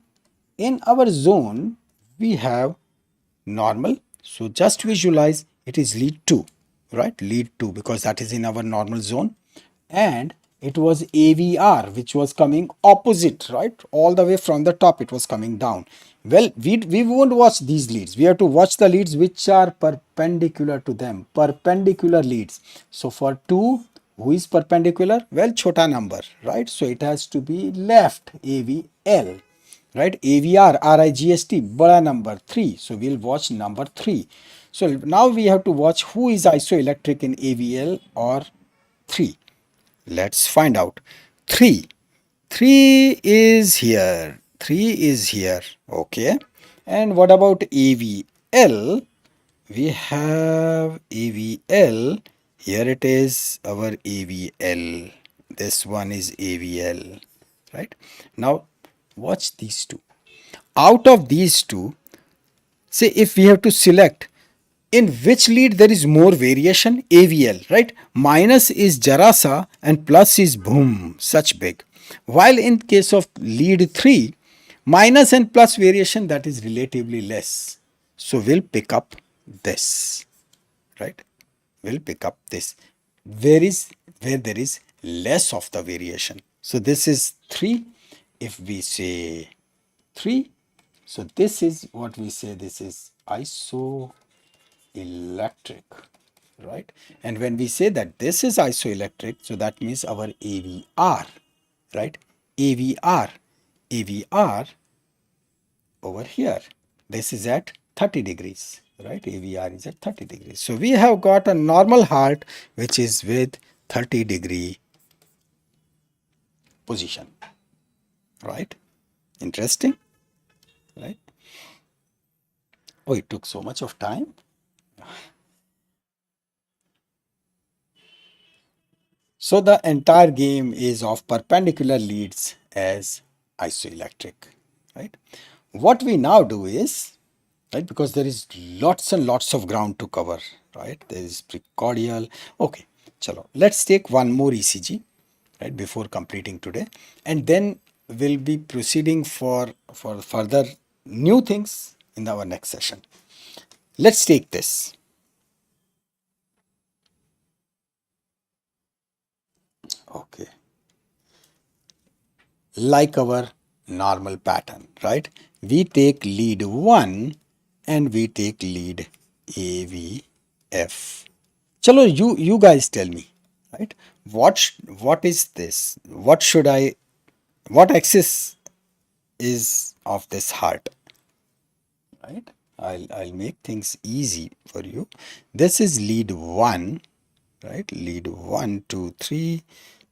In our zone, we have normal. So just visualize it is lead 2, right? Lead 2, because that is in our normal zone. And it was AVR, which was coming opposite, right? All the way from the top, it was coming down. Well, we won't watch these leads. We have to watch the leads which are perpendicular to them, perpendicular leads. So for 2, who is perpendicular? Well, chota number, right? So it has to be left, AVL, right? AVR, RIGST, bada number 3. So we'll watch number 3. So now we have to watch who is isoelectric in AVL or 3. Let's find out. 3. 3 is here. 3 is here. Okay. And what about AVL? We have AVL. Here it is, our AVL. This one is AVL. Right. Now, watch these two. Out of these two, say if we have to select in which lead there is more variation, AVL, right? Minus is jarasa and plus is boom, such big. While in case of lead 3, minus and plus variation, that is relatively less. So we'll pick up this, right? We'll pick up this. Where there is less of the variation. So this is 3. If we say 3, so this is what we say, this is isoelectric, right? And when we say that this is isoelectric, so that means our AVR, right? AVR over here, this is at 30 degrees, right? AVR is at 30 degrees. So we have got a normal heart which is with 30-degree position, right? Interesting, right? Oh, it took so much of time. So the entire game is of perpendicular leads as isoelectric, right? What we now do is, right, because there is lots and lots of ground to cover, right? There is precordial. Okay, chalo. Let's take one more ECG, right, before completing today, and then we'll be proceeding for further new things in our next session. Let's take this. Okay. Like our normal pattern, right? We take lead 1 and we take lead AVF. Chalo, you guys tell me, right? What is this? What axis is of this heart, right? I'll make things easy for you. This is lead 1, right? Lead 1, 2, 3.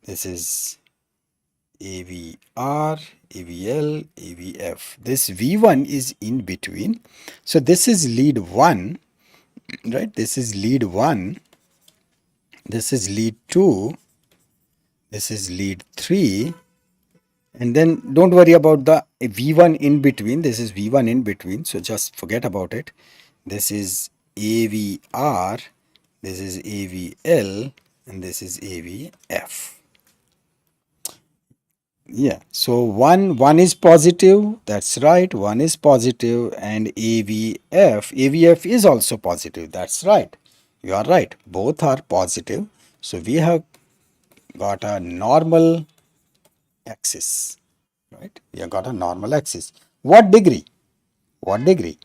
This is AVR, AVL, AVF. This V1 is in between. So this is lead 1, right? This is lead 1. This is lead 2. This is lead 3. And then don't worry about the V1 in between. This is V1 in between. So just forget about it. This is AVR. This is AVL. And this is AVF. Yeah, so one is positive, that's right, one is positive, and AVF is also positive, that's right. You are right, both are positive. So we have got a normal axis, right? We have got a normal axis. What degree? What degree?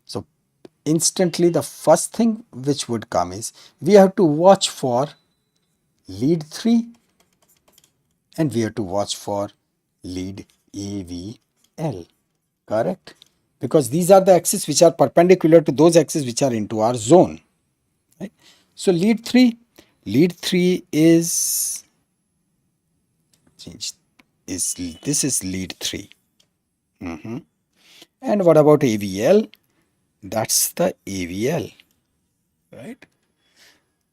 So instantly the first thing which would come is we have to watch for lead 3 and we have to watch for lead AVL. Correct? Because these are the axes which are perpendicular to those axes which are into our zone. Right? So lead 3 is changed. This is lead 3. And what about AVL? That's the AVL. Right?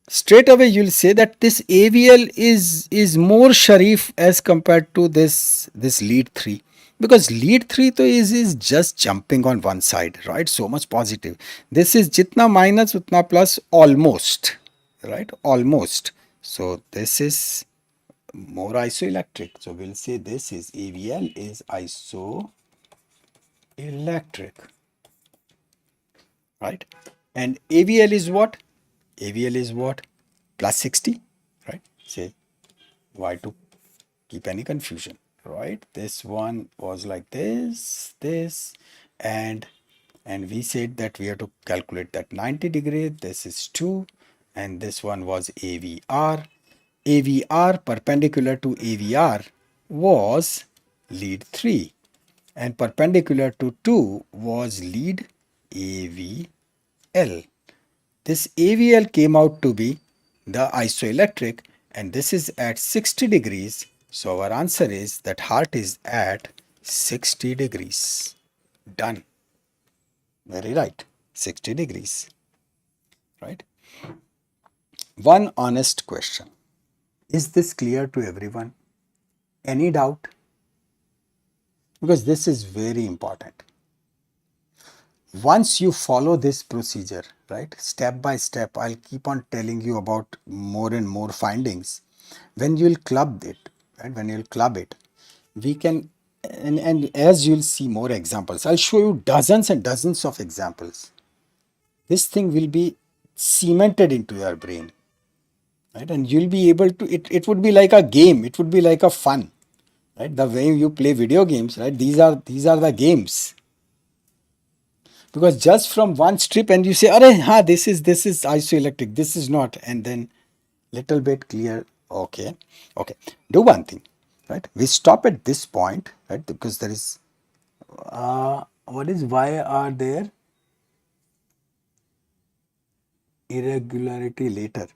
Straight away you'll say that this AVL is more sharif as compared to this lead 3, because lead 3 to is just jumping on one side, right? So much positive. This is jitna minus utna plus, almost, right? Almost. So this is more isoelectric. So we'll say this is AVL is isoelectric, right? And AVL is what? AVL is what? Plus 60, right? Say, why to keep any confusion, right? This one was like this, and we said that we have to calculate that 90 degree. This is 2, and this one was AVR. AVR perpendicular to AVR was lead 3, and perpendicular to 2 was lead AVL. This AVL came out to be the isoelectric, and this is at 60 degrees. So our answer is that heart is at 60 degrees. Done. Very right. 60 degrees. Right? One honest question. Is this clear to everyone? Any doubt? Because this is very important. Once you follow this procedure, right, step by step, I'll keep on telling you about more and more findings. When you'll club it, right, when you'll club it, we can, and as you'll see more examples, I'll show you dozens and dozens of examples. This thing will be cemented into your brain, right, and you'll be able to, it would be like a game, it would be like a fun, right, the way you play video games, right, these are the games. Because just from one strip and you say, "Arey, ha, this is isoelectric, this is not," and then little bit clear. Okay, okay. Do one thing, right? We stop at this point, right? Because there is, what is, why are there irregularity later?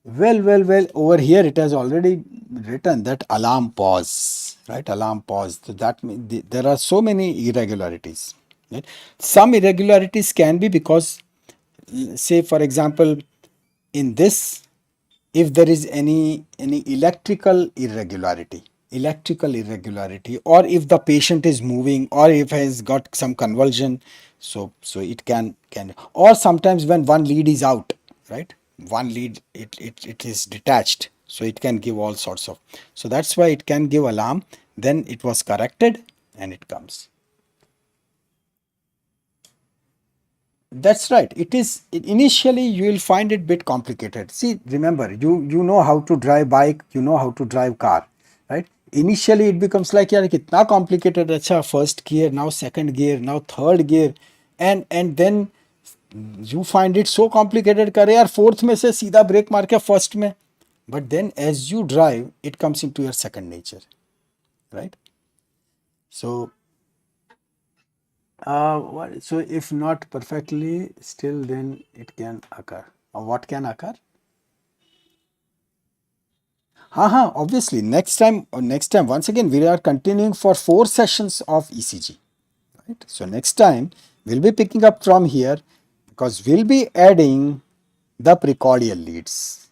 Well. Over here it has already written that alarm pause, right? Alarm pause. So that means there are so many irregularities. Right? Some irregularities can be because, say for example, in this, if there is any electrical irregularity, or if the patient is moving, or if has got some convulsion, so it can, or sometimes when one lead is out, right, one lead, it is detached, so it can give all sorts of, so that's why it can give alarm, then it was corrected and it comes. That's right. It is, initially you will find it bit complicated. See, remember, you know how to drive bike, you know how to drive car, right? Initially it becomes like, yaar kitna complicated. Acha, first gear, now second gear, now third gear, and then you find it so complicated. Kare yaar, fourth में से सीधा break मार के first में. But then as you drive, it comes into your second nature, right? So so if not perfectly, still then it can occur. What can occur? Obviously, next time, once again, we are continuing for 4 sessions of ECG. Right? So next time, we'll be picking up from here because we'll be adding the precordial leads.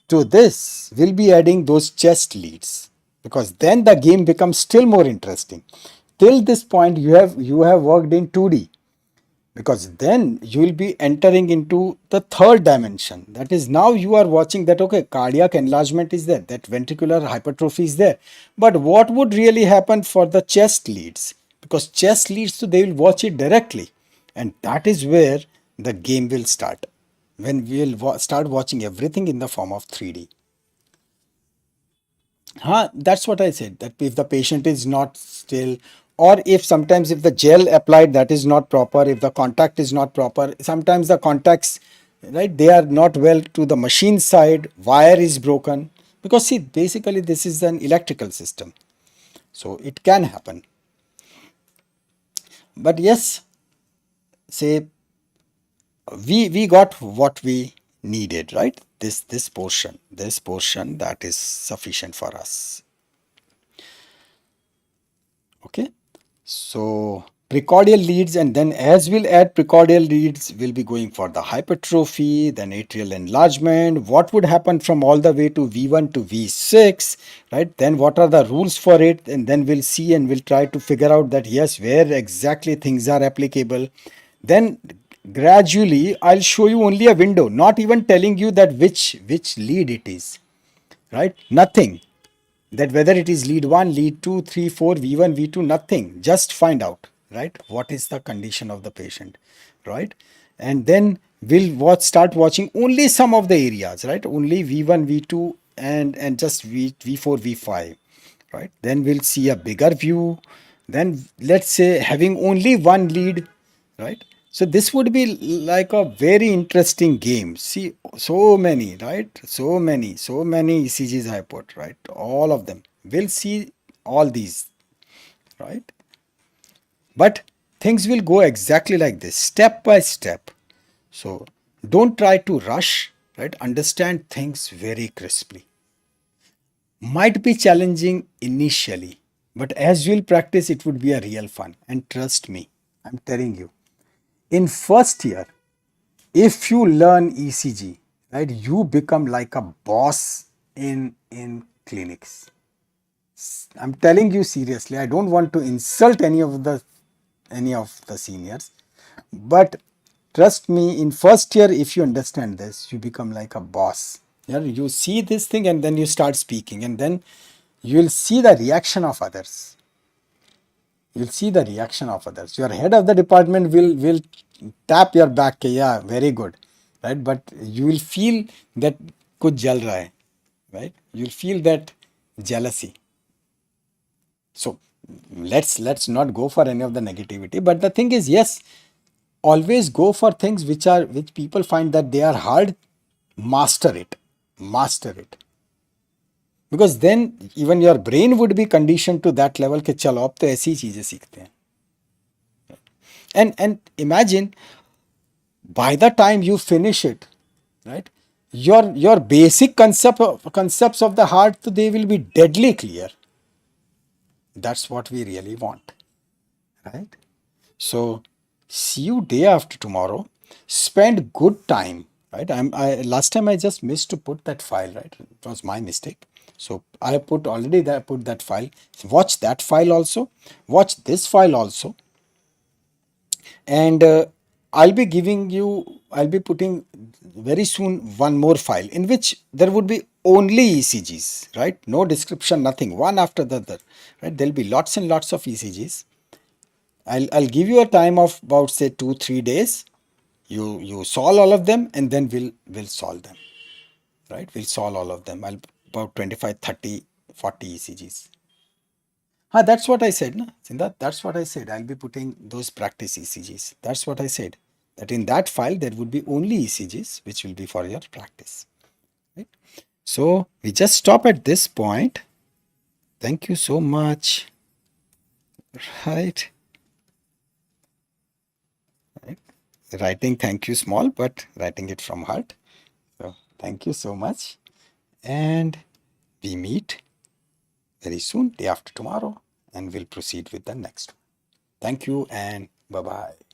To this, we'll be adding those chest leads because then the game becomes still more interesting. Till this point, you have worked in 2D, because then you will be entering into the third dimension. That is, now you are watching that, okay, cardiac enlargement is there, that ventricular hypertrophy is there, but what would really happen for the chest leads? Because chest leads, so they will watch it directly, and that is where the game will start, when we will start watching everything in the form of 3D. That's what I said. That if the patient is not still, or if sometimes if the gel applied that is not proper, if the contact is not proper, sometimes the contacts, right, they are not well to the machine side, wire is broken. Because see, basically this is an electrical system, so it can happen. But yes, say we got what we needed, right? This portion that is sufficient for us. Okay, so precordial leads, and then as we'll add precordial leads, we'll be going for the hypertrophy, then atrial enlargement, what would happen from all the way to V1 to V6, right? Then what are the rules for it, and then we'll see and we'll try to figure out that yes, where exactly things are applicable. Then gradually I'll show you only a window, not even telling you that which lead it is, right? Nothing, that whether it is lead 1, lead 2, 3, 4, V1, V2, nothing. Just find out, right? What is the condition of the patient, right? And then we'll start watching only some of the areas, right? Only V1, V2, and just V4, V5, right? Then we'll see a bigger view. Then let's say having only one lead, right? So this would be like a very interesting game. See, so many, right? So many ECGs I put, right? All of them. We'll see all these, right? But things will go exactly like this, step by step. So don't try to rush, right? Understand things very crisply. Might be challenging initially, but as you'll practice, it would be a real fun. And trust me, I'm telling you, in first year, if you learn ECG, right, you become like a boss in clinics. I'm telling you seriously. I don't want to insult any of the seniors, but trust me, in first year, if you understand this, you become like a boss. Yeah, you see this thing and then you start speaking, and then you'll see the reaction of others. You'll see the reaction of others. Your head of the department will tap your back, yeah, very good, right? But you will feel that kuch jal raha hai, right? You'll feel that jealousy. So let's not go for any of the negativity. But the thing is, yes, always go for things which people find that they are hard. Master it, master it. Because then even your brain would be conditioned to that level कि चलो अब तो ऐसी चीजें सीखते हैं. And imagine, by the time you finish it, right, your basic concepts of the heart, they will be deadly clear. That's what we really want, right? So see you day after tomorrow. Spend good time, right? Last time I just missed to put that file, right? It was my mistake. So I put that file. Watch that file also. Watch this file also. And I'll be putting very soon one more file in which there would be only ECGs, right? No description, nothing, one after the other, right? There'll be lots and lots of ECGs. I'll give you a time of about say 2-3 days. You solve all of them, and then we'll solve them, right? We'll solve all of them. I'll about 25, 30, 40 ECGs. That's what I said, na? Sinda, that's what I said. I'll be putting those practice ECGs. That's what I said. That in that file there would be only ECGs which will be for your practice. Right? So we just stop at this point. Thank you so much. Right. Right. Writing thank you small, but writing it from heart. So thank you so much. And we meet very soon, day after tomorrow, and we'll proceed with the next one. Thank you and bye bye.